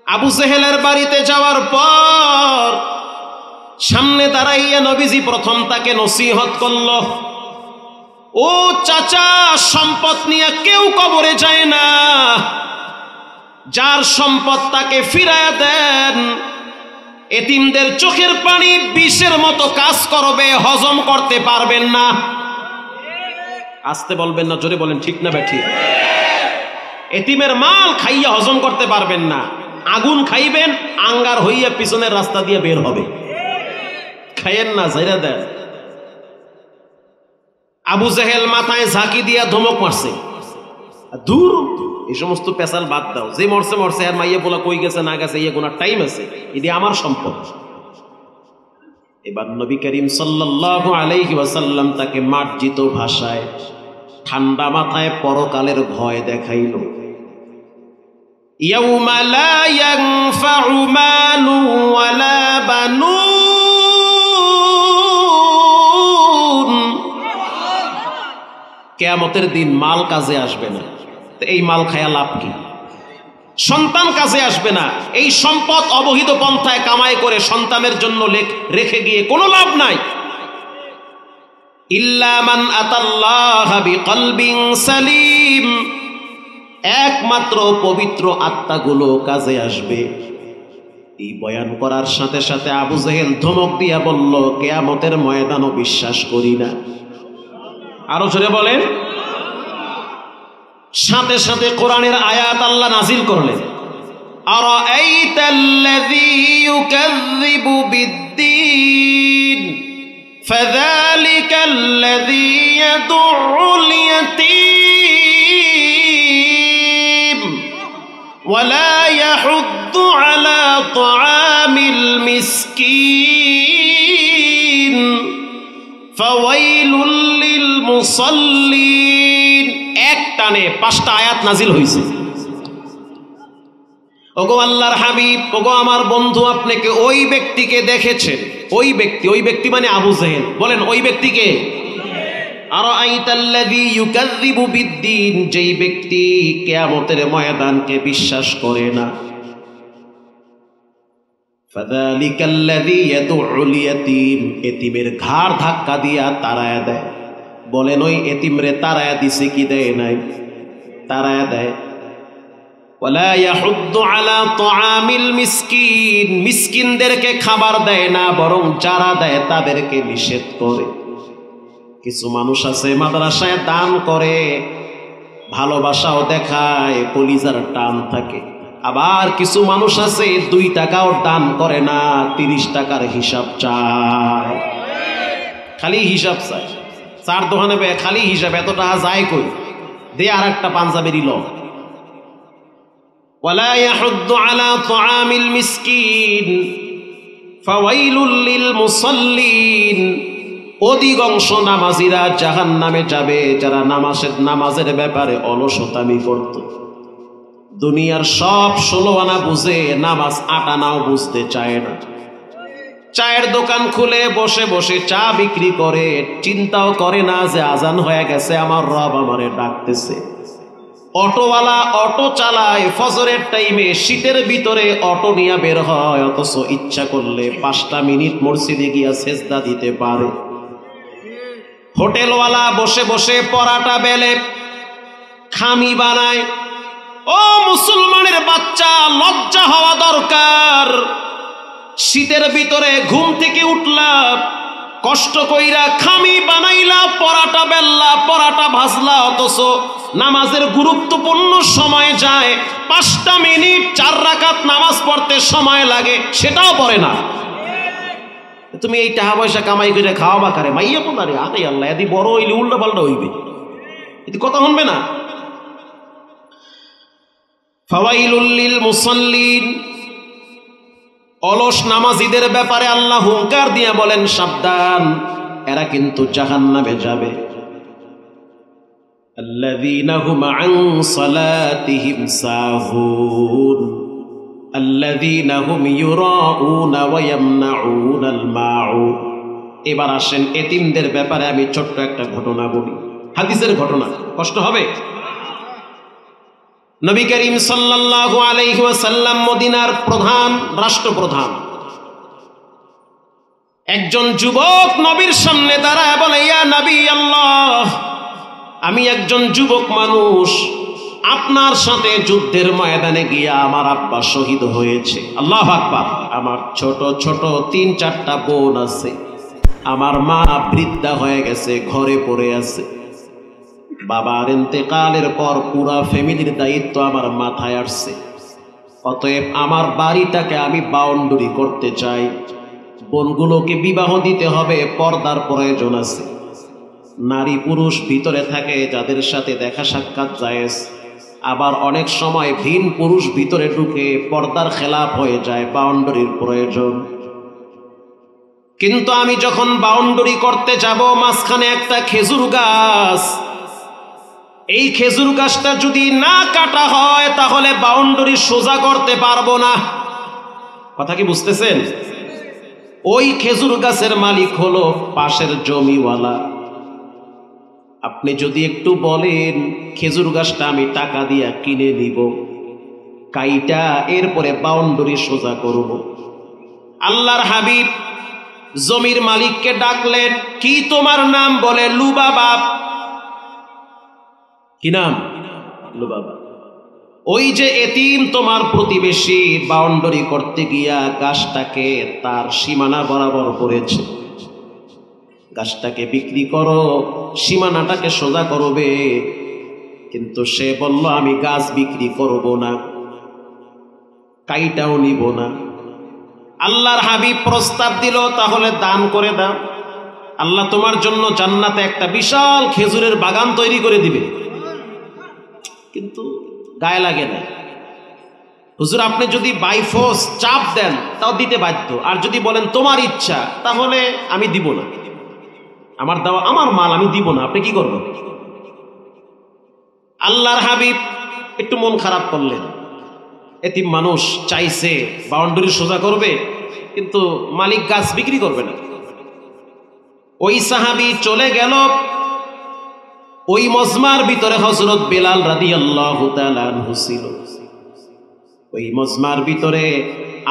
আবু জেহেলের বাড়িতে যাওয়ার পর সামনে দাঁড়াইয়া নবীজি প্রথম তাকে নসিহত করল, ও চাচা, সম্পদ নিয়ে কেউ কবরে যায় না, যার সম্পদ তাকে ফিরায়া দেন। এতিমদের চোখের পানি বিষের মতো কাজ করবে, হজম করতে পারবেন না। আসতে বলবেন না, জোরে বলেন, ঠিক না বেঠিক? এতিমের মাল খাইয়া হজম করতে পারবেন না, আগুন খাইবেন, আঙ্গার হইয়া পিছনের রাস্তা দিয়ে বের হবে। খাইয়েন না, যাইরা দেন। আবু জেহেল মাথায় ঝাঁকি দিয়া ধমক মারছে, দূর, এই সমস্ত পেশাল বাদ দাও, যে মরছে মরছে, আর মাইয়া বলা কই গেছে না গেছে ইয়ে কোন টাইম আছে, এটি আমার সম্পদ। এবার নবী করিম সাল্লাল্লাহু আলাইহি ওয়াসাল্লাম তাকে মার্জিত ভাষায় ঠান্ডা মাথায় পরকালের ভয় দেখাইল। ইয়াউমা লা ইয়ানফাউ মালু ওয়ালা বানুন, কিয়ামতের দিন মাল কাজে আসবে না। এই মাল খায়া লাভ কি? সন্তান কাজে আসবে না। এই সম্পদ অবহিত পন্থায় কামাই করে সন্তানের জন্য রেখে গিয়ে কোনো লাভ নাই। ইল্লা মান আতাল্লাহা বিকলবিন সালিম, একমাত্র পবিত্র আত্মাগুলো কাজে আসবে। এই বয়ান করার সাথে সাথে আবু জেহেল ধমক দিয়া বলল, কিয়ামতের ময়দানও বিশ্বাস করি না। আরো জোরে বলেন। সাথে সাথে কোরআনের আয়াত আল্লাহ নাজিল করলেন, আরাআইতাল্লাযী ইউকাযযিবু বিদ্দীন ফাযালিকাল্লাযী ইয়াদুউল ইয়াতীম ওয়া লা ইয়াহুদ্দু আলা তাআমিল মিসকিন ফাওয়াইলুল লিল মুসাল্লিন। এক টানে 5টা আয়াত নাজিল হয়েছে। ওগো আল্লাহর হাবিব, ওগো আমার বন্ধু, আপনাকে ওই ব্যক্তিকে দেখেছেন। ওই ব্যক্তি মানে আবু জেহেল। বলেন, ওই ব্যক্তিকে? আরাআইতাল্লাযী ইউকাযযিবু বিদ্দীন, যেই ব্যক্তি কিয়ামতের ময়দানকে বিশ্বাস করে না। ফাযালিকাল্লাযী ইয়াদুউল ইয়াতীম, এতিমের ঘাড় ধাক্কা দিয়া তাড়ায়া দেয়। বলেন, ওই এতিমরে তাড়ায়া দিছে কি দেয় নাই? তাড়ায়া দেয়। ওয়ালা ইয়াহুদ্দু আলা তাআমিল মিসকিন, মিসকিনদেরকে খাবার দেয় না, বরং যারা দেয় তাদেরকে নিষেধ করে। কিছু মানুষ আছে মাদ্রাসায় দান করে, ভালোবাসাও দেখায়, কলিজার টান থাকে। আবার কিছু মানুষ আছে 2 টাকাও দান করে না, 30 টাকার হিসাব চায়, খালি হিসাব চায়। 4 দোকানে খালি হিসাব, এত টাকা যায় কই, দে আর একটা পাঞ্জাবেরই ল। ওয়ালা ইয়াহুদ্দু আলা তাআমিল মিসকিন ফাওয়াইলুল লিল মুসাল্লিন, অধিকাংশ নামাজিরা জাহান্নামে যাবে যারা নামাজের ব্যাপারে অলসতামি করত। দুনিয়ার সব 16 আনা বুঝে, নামাজ 8 আনাও বুঝতে চায় না। চায়ের দোকান খুলে বসে বসে চা বিক্রি করে, চিন্তাও করে না যে আজান হয়ে গেছে, আমার রব আমারে ডাকতেছে। অটোওয়ালা অটো চালায়, ফজরের টাইমে শীতের ভিতরে অটো নিয়ে বের হয়, অথচ ইচ্ছা করলে 5টা মিনিট মসজিদে গিয়া সেজদা দিতে পারে। হোটেলওয়ালা বসে বসে পরাটা বেলে, খামি বানায়। ও মুসলমানের বাচ্চা, লজ্জা হওয়া দরকার। শীতের ভিতরে ঘুম থেকে উঠলা, কষ্ট কইরা খামি বানাইলা, পরাটা বেললা, পরাটা ভাজলা, অথচ নামাজের গুরুত্বপূর্ণ সময় যায়, 5টা মিনিট 4 রাকাত নামাজ পড়তে সময় লাগে, সেটাও পড়ে না। তুমি এই টাকা পয়সা কামাই করে খাওয়াবা কারে? মাইয়া পোনারে, আরে আল্লাহ, এদি বড় হইলে উল্টা পাল্টা হইবে, এদি কথা শুনবে না। ফাওয়াইলুল লিল মুসাল্লিন, অলস নামাজীদের ব্যাপারে আল্লাহ হুঙ্কার দিয়ে বলেন, সাবধান, এরা কিন্তু জাহান্নামে যাবে। আল্লাযীনা হুম আন সালাতিহিম সাহুন, আল্লাযীনা হুম ইউরাউনা ওয়া ইয়ামনাউনাল মাউন। এবার আসেন এতিমদের ব্যাপারে আমি ছোট্ট একটা ঘটনা বলি, হাদিসের ঘটনা। কষ্ট হবে? নবী করিম সাল্লাল্লাহু আলাইহি ওয়াসাল্লাম মদিনার প্রধান রাষ্ট্রপ্রধান, একজন যুবক নবীর সামনে দাঁড়ায় বলে, ইয়া নবী আল্লাহ, আমি একজন যুবক মানুষ, আপনার সাথে যুদ্ধের ময়দানে গিয়া আমার আব্বা শহীদ হয়েছে। আল্লাহু আকবার। আমার ছোট ছোট 3-4টা বোন আছে, আমার মা বৃদ্ধা হয়ে গেছে, ঘরে পড়ে আছে। বাবার ইন্তেকালের পর পুরা ফ্যামিলির দায়িত্ব আমার মাথায় আসছে। অতএব আমার বাড়িটাকে আমি বাউন্ডারি করতে চাই। বোনগুলোকে বিবাহ দিতে হবে, পর্দার প্রয়োজন আছে। নারী পুরুষ ভিতরে থাকে, যাদের সাথে দেখা সাক্ষাৎ জায়েজ। আবার অনেক সময় ভিন পুরুষ ভিতরে ঢুকে পর্দার খেলাপ হয়ে যায়, বাউন্ডারির প্রয়োজন। কিন্তু আমি যখন বাউন্ডারি করতে যাব, মাঝখানে একটা খেজুর গাছ, এই খেজুর গাছটা যদি না কাটা হয় তাহলে বাউন্ডারি সোজা করতে পারবো না। কথা কি বুঝতেছেন? ওই খেজুর গাছের মালিক হলো পাশের জমিওয়ালা। আপনি যদি একটু বলেন খেজুর গাছটা আমি টাকা দিয়া কিনে নিব, কাইটা এরপরে বাউন্ডারি সোজা করব। আল্লাহর হাবিব জমির মালিককে ডাকলেন, কি তোমার নাম? বলে লুবাবা। কি নাম? লুবাবা। ওই যে এতিম তোমার প্রতিবেশী, বাউন্ডারি করতে গিয়া গাছটাকে তার সীমানা বরাবর করেছে, গাছটাকে বিক্রি করো, সীমানাটাকে সোজা করবে। কিন্তু সে বলল আমি গাছ বিক্রি করব না, কাইটাও নিব না। আল্লাহর হাবিব প্রস্তাব দিল, তাহলে দান করে দাও, আল্লাহ তোমার জন্য জান্নাতে একটা বিশাল খেজুরের বাগান তৈরি করে দিবে। কিন্তু গায়ে লাগে না। হুজুর আপনি যদি বাই ফোর্স চাপ দেন তাও দিতে বাধ্য, আর যদি বলেন তোমার ইচ্ছা তাহলে আমি দিব না, আমার দেওয়া আমার মাল, আমি দিব না, আপনি কি করবেন? আল্লাহর হাবিব একটু মন খারাপ করলেন। এতিম মানুষ চাইছে বাউন্ডারি সোজা করবে, কিন্তু মালিক গাছ বিক্রি করবে না। ওই সাহাবী চলে গেল। ওই মজমার ভিতরে হযরত বেলাল রাদিয়াল্লাহু তাআলা আনহু ছিল। ওই মজমার ভিতরে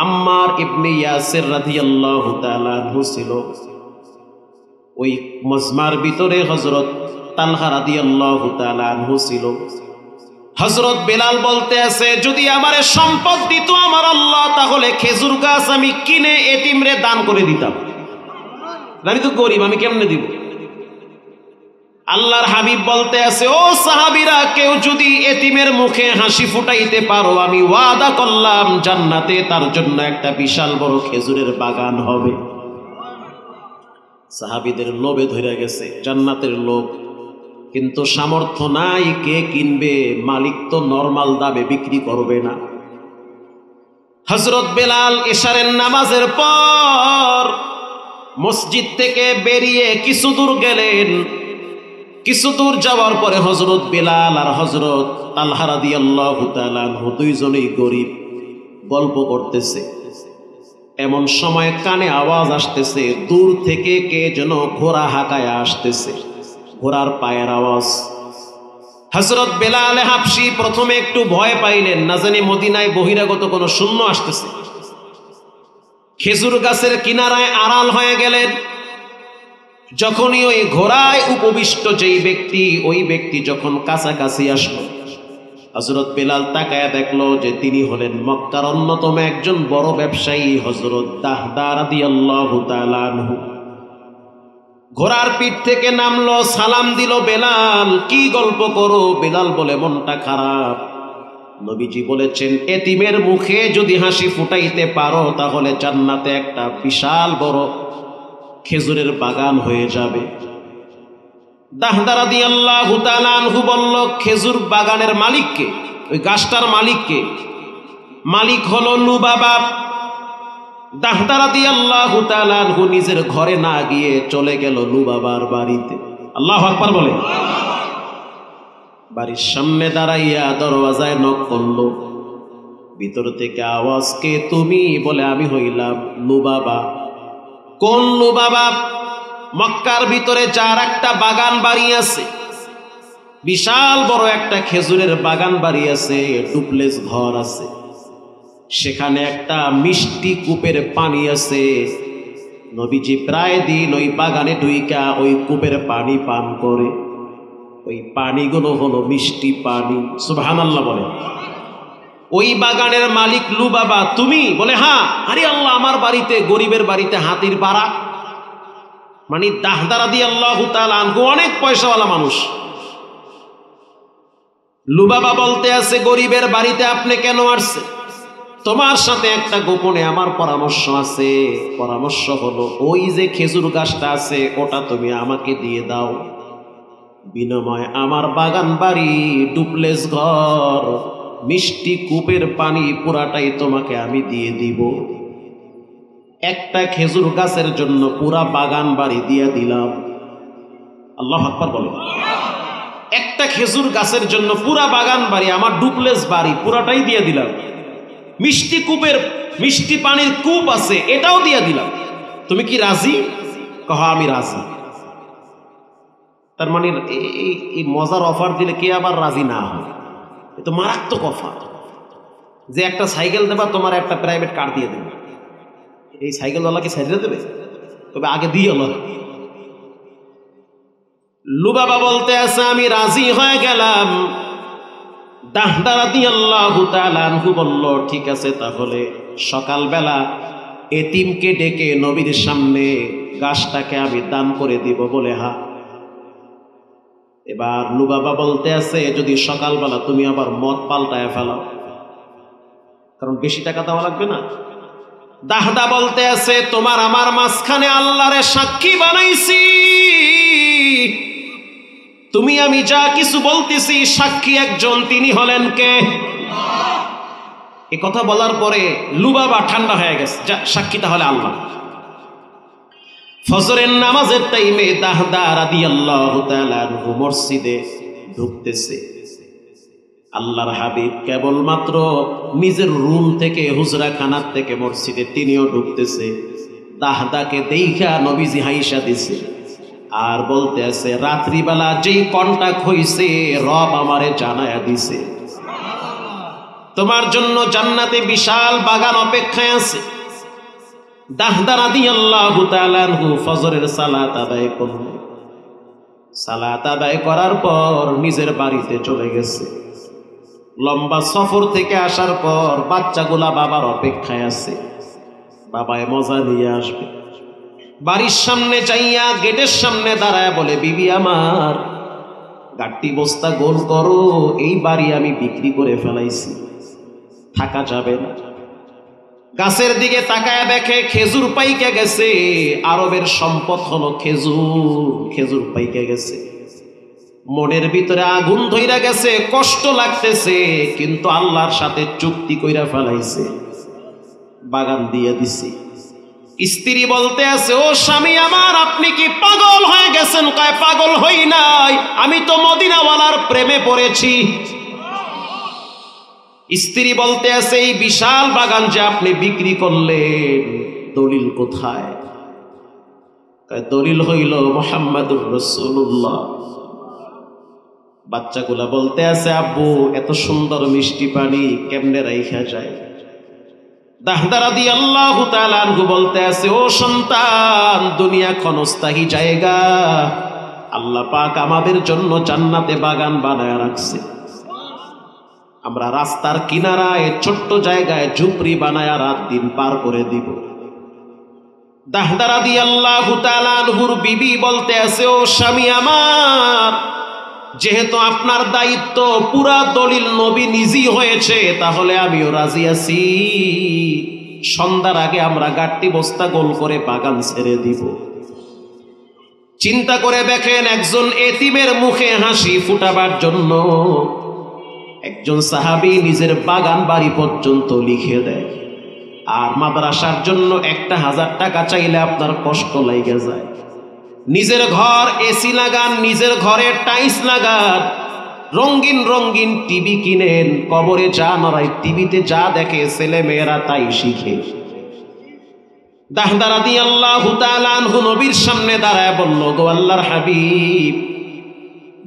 আম্মার ইবনে ইয়াসির রাদিয়াল্লাহু তাআলা আনহু ছিল। ওই মজমার ভিতরে হযরত তালহা রাদিয়াল্লাহু তাআলা আনহু ছিল। হযরত বেলাল বলতে আছে, যদি আমারে সম্পদ দিত আমার আল্লাহ, তাহলে খেজুর গাছ আমি কিনে এতিমরে দান করে দিতাম। আমি তো গরিব, আমি কেমনে দিব? আল্লাহর হাবিব বলতে আছে, ও সাহাবীরা, কেউ যদি এতিমের মুখে হাসি ফুটাইতে পারো, আমি ওয়াদা করলাম জান্নাতে তার জন্য একটা বিশাল বড় খেজুরের বাগান হবে। সাহাবীদের লোভে ধরে গেছে, জান্নাতের লোভ, কিন্তু সামর্থ্য নাই। কে কিনবে? মালিক তো নরমাল দামে বিক্রি করবে না। হযরত বেলাল এশারের নামাজের পর মসজিদ থেকে বেরিয়ে কিছু দূর গেলেন। কিছু দূর যাওয়ার পরে হযরত বেলাল আর হযরত তালহা রাদিয়াল্লাহু তাআলা আনহু দুইজনেই গরিব, গল্প করতেছে। এমন সময় কানে আওয়াজ আসতেছে, দূর থেকে কে যেন ঘোড়া হাঁকায়া আসতেছে, ঘোড়ার পায়ের আওয়াজ। হযরত বেলাল হাবশী প্রথমে একটু ভয় পাইলেন, না জানি মদিনায় বহিরাগত কোনো শূন্য আসতেছে। খেজুর গাছের কিনারায় আড়াল হয়ে গেলেন। যখনই ওই ঘোড়ায় উপবিষ্ট যেই ব্যক্তি, ওই ব্যক্তি যখন কাছাকাছি আসলো, হযরত বেলাল তাকায়া দেখলো যে তিনি হলেন মক্কার অন্যতম একজন বড় ব্যবসায়ী হযরত দাহদা রাদিয়াল্লাহু তাআলা আনহু। ঘোড়ার পিঠ থেকে নামলো, সালাম দিল। বেলাল, কি গল্প করো? বেলাল বলে, মনটা খারাপ। নবীজি বলেছেন, এতিমের মুখে যদি হাসি ফুটাইতে পারো তাহলে জান্নাতে একটা বিশাল বড় খেজুরের বাগান হয়ে যাবে। দাহদা রাদিয়াল্লাহু তাআলা আনহু বলল, খেজুর বাগানের মালিককে? ওই গাছটার মালিককে? মালিক হলো লুবাবা। দাহদা রাদিয়াল্লাহু তাআলা আনহু নিজের ঘরে না গিয়ে চলে গেল লুবাবার বাড়িতে। আল্লাহু আকবার বলে। বাড়ির সামনে দাঁড়াইয়া দরওয়াজায় নক করলো। ভিতর থেকে আওয়াজ, কে তুমি? বলে আমি হইলাম লুবাবা। কোন লুবাবা? মক্কার ভিতরে যার একটা বাগান বাড়ি আছে, বিশাল বড় একটা খেজুরের বাগান বাড়ি আছে, ডুপ্লেস ঘর আছে, সেখানে একটা মিষ্টি কূপের পানি আছে। নবীজি প্রায় দিন ওই বাগানে ঢুইকা ওই কূপের পানি পান করে। ওই পানিগুলো হলো মিষ্টি পানি। সুবহানাল্লাহ বলে। ওই বাগানের মালিক লুবাবা তুমি? বলে হ্যাঁ। আরে আল্লাহ, আমার বাড়িতে, গরিবের বাড়িতে হাতির বাড়া, মানে দাহদা রাদিয়াল্লাহু তাআলা আনহু অনেক পয়সাওয়ালা মানুষ। লুবাবা বলতে আছে, গরিবের বাড়িতে আপনি কেন আসছে? তোমার সাথে একটা গোপনে আমার পরামর্শ আছে। পরামর্শ হলো, ওই যে খেজুর গাছটা আছে ওটা তুমি আমাকে দিয়ে দাও, বিনিময়ে আমার বাগান বাড়ি, ডুপ্লেস ঘর, মিষ্টি কূপের পানি পুরাটাই তোমাকে আমি দিয়ে দিব। একটা খেজুর গাছের জন্য পুরা বাগান বাড়ি দিয়ে দিলাম। আল্লাহু আকবার বলো। একটা খেজুর গাছের জন্য পুরা বাগান বাড়ি, আমার ডুপ্লেস বাড়ি পুরাটাই দিয়ে দিলাম। মিষ্টি কূপের, মিষ্টি পানির কূপ আছে, এটাও দিয়ে দিলাম। তুমি কি রাজি? কহ আমি রাজি। তার মানে এই মজার অফার দিলে কে আবার রাজি না হয়? এ তো মারাত্মক অফার। যে একটা সাইকেল দেবা, তোমার একটা প্রাইভেট কার দিয়ে দেবে। এই সাইকেলওয়ালা কি সাইকেল দেবে? তবে আগে দিয়ে হলো। লুবাবা বলতে আছে, আমি রাজি হয়ে গেলাম। দাহদা রাদিয়াল্লাহু তাআলা আনহু বলল, ঠিক আছে, তাহলে সকালবেলা এতিমকে ডেকে নবীর সামনে গাছটাকে আমি দান করে দিব। বলে হ্যাঁ। এবার লুবাবা বলতে আছে, যদি সকালবেলা তুমি আবার মদ পাল্টায় ফেলাও, কারণ বেশি টাকা দেওয়া লাগবে না। দাহদা বলতে আছে, তোমার আমার মাঝখানে আল্লাহরে সাক্ষী বানাইছি, তুমি আমি যা কিছু বলতেছি সাক্ষী একজন, তিনি হলেন কে? এ কথা বলার পরে লুবাবা ঠান্ডা হয়ে গেছে, যা সাক্ষী তাহলে আল্লাহ। ফজরের নামাজের টাইমে দাহদা রাদিয়াল্লাহু তাআলা আনহু মসজিদে ঢুকতেছে। আল্লাহর হাবিব কেবলমাত্র নিজের রুম থেকে, হুজরাখানার থেকে মসজিদে তিনিও ঢুকতেছে। দাহদাকে দেইখা নবীজি হাইসা দিছে আর বলতে আছে, রাত্রিবেলা যেই কন্টাক্ট হইছে রব আমারে জানায়া দিছে, তোমার জন্য জান্নাতে বিশাল বাগান অপেক্ষায় আছে। দাহদা রাদিয়াল্লাহু তাআলা আনহু ফজরের সালাত আদায় করলেন। সালাত আদায় করার পর নিজের বাড়িতে চলে গেছে। লম্বা সফর থেকে আসার পর বাচ্চাগুলা বাবার অপেক্ষায় আছে, বাবায় মজা নিয়ে আসবে। বাড়ির সামনে যাইয়া গেটের সামনে দাঁড়ায় বলে, বিবি আমার, গাট্টি বস্তা গোল করো, এই বাড়ি আমি বিক্রি করে ফেলাইছি, থাকা যাবে না। গাছের দিকে তাকায় দেখে খেজুর পাইকে গেছে। আরবের সম্পদ হলো খেজুর, খেজুর পাইকে গেছে। মনের ভিতরে আগুন ধইরা গেছে, কষ্ট লাগতেছে, কিন্তু আল্লাহর সাথে চুক্তি কইরা ফেলাইছে, বাগান দিয়ে দিছি। স্ত্রী বলতে আছে, ও স্বামী আমার, আপনি কি পাগল হয়ে গেছেন? কয় পাগল হই নাই, আমি তো মদিনাওয়ালার প্রেমে পড়েছি। স্ত্রী বলতে আছে, এই বিশাল বাগান যে আপনি বিক্রি করলেন, দলিল কোথায়? দলিল হইল মুহাম্মাদুর রাসূলুল্লাহ। বাচ্চাগুলা বলতে আছে, আব্বু এত সুন্দর মিষ্টি পানি কেমনে রাইখা যায়? দাহদা রাদিয়াল্লাহু তাআলা আনহু বলতে আছে, ও সন্তান, দুনিয়া ক্ষণস্থায়ী জায়গা, আল্লাহ পাক আমাদের জন্য জান্নাতে বাগান বানায় রাখছে। আমরা রাস্তার কিনারায় ছোট্ট জায়গায় ঝুপড়ি বানায় রাত দিন পার করে দিব। দাহদা রাদিয়াল্লাহু তাআলা আনহুর বিবি বলতে আছে, ও স্বামী আমার, যেহেতু আপনার দায়িত্ব, পুরা দলিল নবী নিজেই হয়েছে, তাহলে আমিও রাজি আছি। সন্ধ্যার আগে আমরা গাট্টি বস্তা গোল করে বাগান ছেড়ে দিব। চিন্তা করে দেখেন, একজন এতিমের মুখে হাসি ফুটাবার জন্য একজন সাহাবী নিজের বাগান বাড়ি পর্যন্ত লিখে দেয়। আর মাদ্রাসার জন্য 1000 টাকা চাইলে আপনার কষ্ট লেগে যায়। নিজের ঘর এসি লাগান, নিজের ঘরে টাইলস লাগান, রঙিন রঙিন টিভি কিনেন, কবরে যা নড়াই টিভিতে যা দেখে ছেলে মেয়েরা তাই শিখে। দাহদা রাদিয়াল্লাহু তাআলা আনহু নবীর সামনে দাঁড়ায় বলল, গো আল্লাহর হাবিব,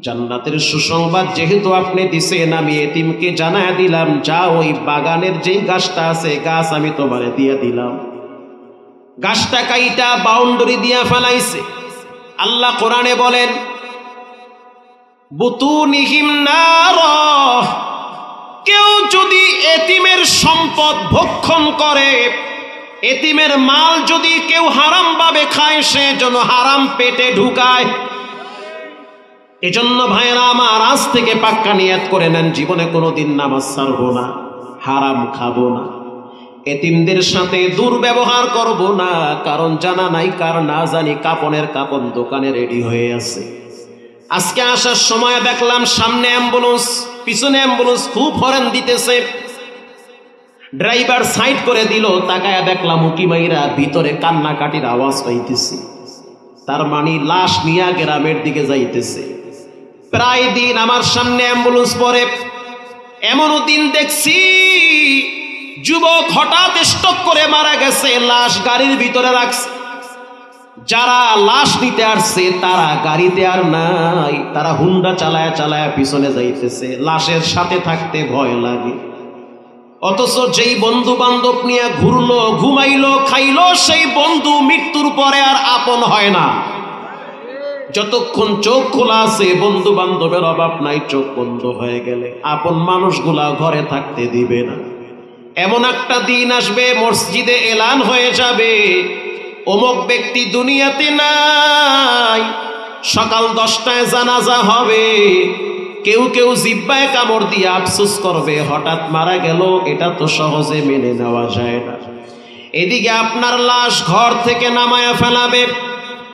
জান্নাতের সুসংবাদ যেহেতু আপনি দিছেন, আমি এতিমকে জানায় দিলাম, যা ওই বাগানের যেই গাছটা আছে গাছ আমি তোমারে দিয়ে দিলাম। গাছটা কাইটা বাউন্ডারি দিয়া ফেলাইছে। আল্লাহ কোরআনে বলেন, বুতুনিহিম নার, কেউ যদি এতিমের সম্পদ ভক্ষণ করে, এতিমের মাল যদি কেউ হারাম ভাবে খায়, সে যেন হারাম পেটে ঢুকায়। এজন্য ভাইরা আমার, আজ থেকে পাক্কা নিয়ত করে নেন, জীবনে কোনোদিন নামাজ ছাড়বো না, হারাম খাবো না, এতিমদের সাথে দুর্ব্যবহার করব না। কারণ জানা নাই কার না জানি কাপনের কাপন দোকানে রেডি হয়ে আছে। আজকে আসার সময় দেখলাম সামনে অ্যাম্বুলেন্স, পিছনে অ্যাম্বুলেন্স, খুব হরেন দিতেছে। ড্রাইভার সাইড করে দিল, তাকায়া দেখলাম উকি মাইরা ভিতরে কান্নাকাটির আওয়াজ পাইতেছি। তার মানে লাশ নিয়ে গ্রামের দিকে যাইতেছে। প্রায় দিন আমার সামনে অ্যাম্বুলেন্স পড়ে। এমনও দিন দেখছি যুবক হঠাৎ স্ট্রোক করে মারা গেছে, লাশ গাড়ির ভিতরে রাখছে। যারা লাশ নিতে আসছে তারা গাড়িতে আর নাই, তারা হুন্ডা চালায়া চালায়া পিছনে যাইতেছে। লাশের সাথে থাকতে ভয় লাগে। অথচ যেই বন্ধু বান্ধব নিয়ে ঘুরলো, ঘুমাইলো, খাইলো, সেই বন্ধু মৃত্যুর পরে আর আপন হয় না। যতক্ষণ চোখ খোলা আছে বন্ধু বান্ধবের অভাব নাই, চোখ বন্ধ হয়ে গেলে আপন মানুষগুলা ঘরে থাকতে দিবে না। এমন একটা দিন আসবে, মসজিদে এলান হয়ে যাবে, অমুক ব্যক্তি দুনিয়াতে নাই, সকাল 10টায় জানাজা হবে। কেউ কেউ জিহ্বায় কামড় দিয়ে আফসোস করবে, হঠাৎ মারা গেল, এটা তো সহজে মেনে নেওয়া যায় না। এদিকে আপনার লাশ ঘর থেকে নামায়া ফেলাবে।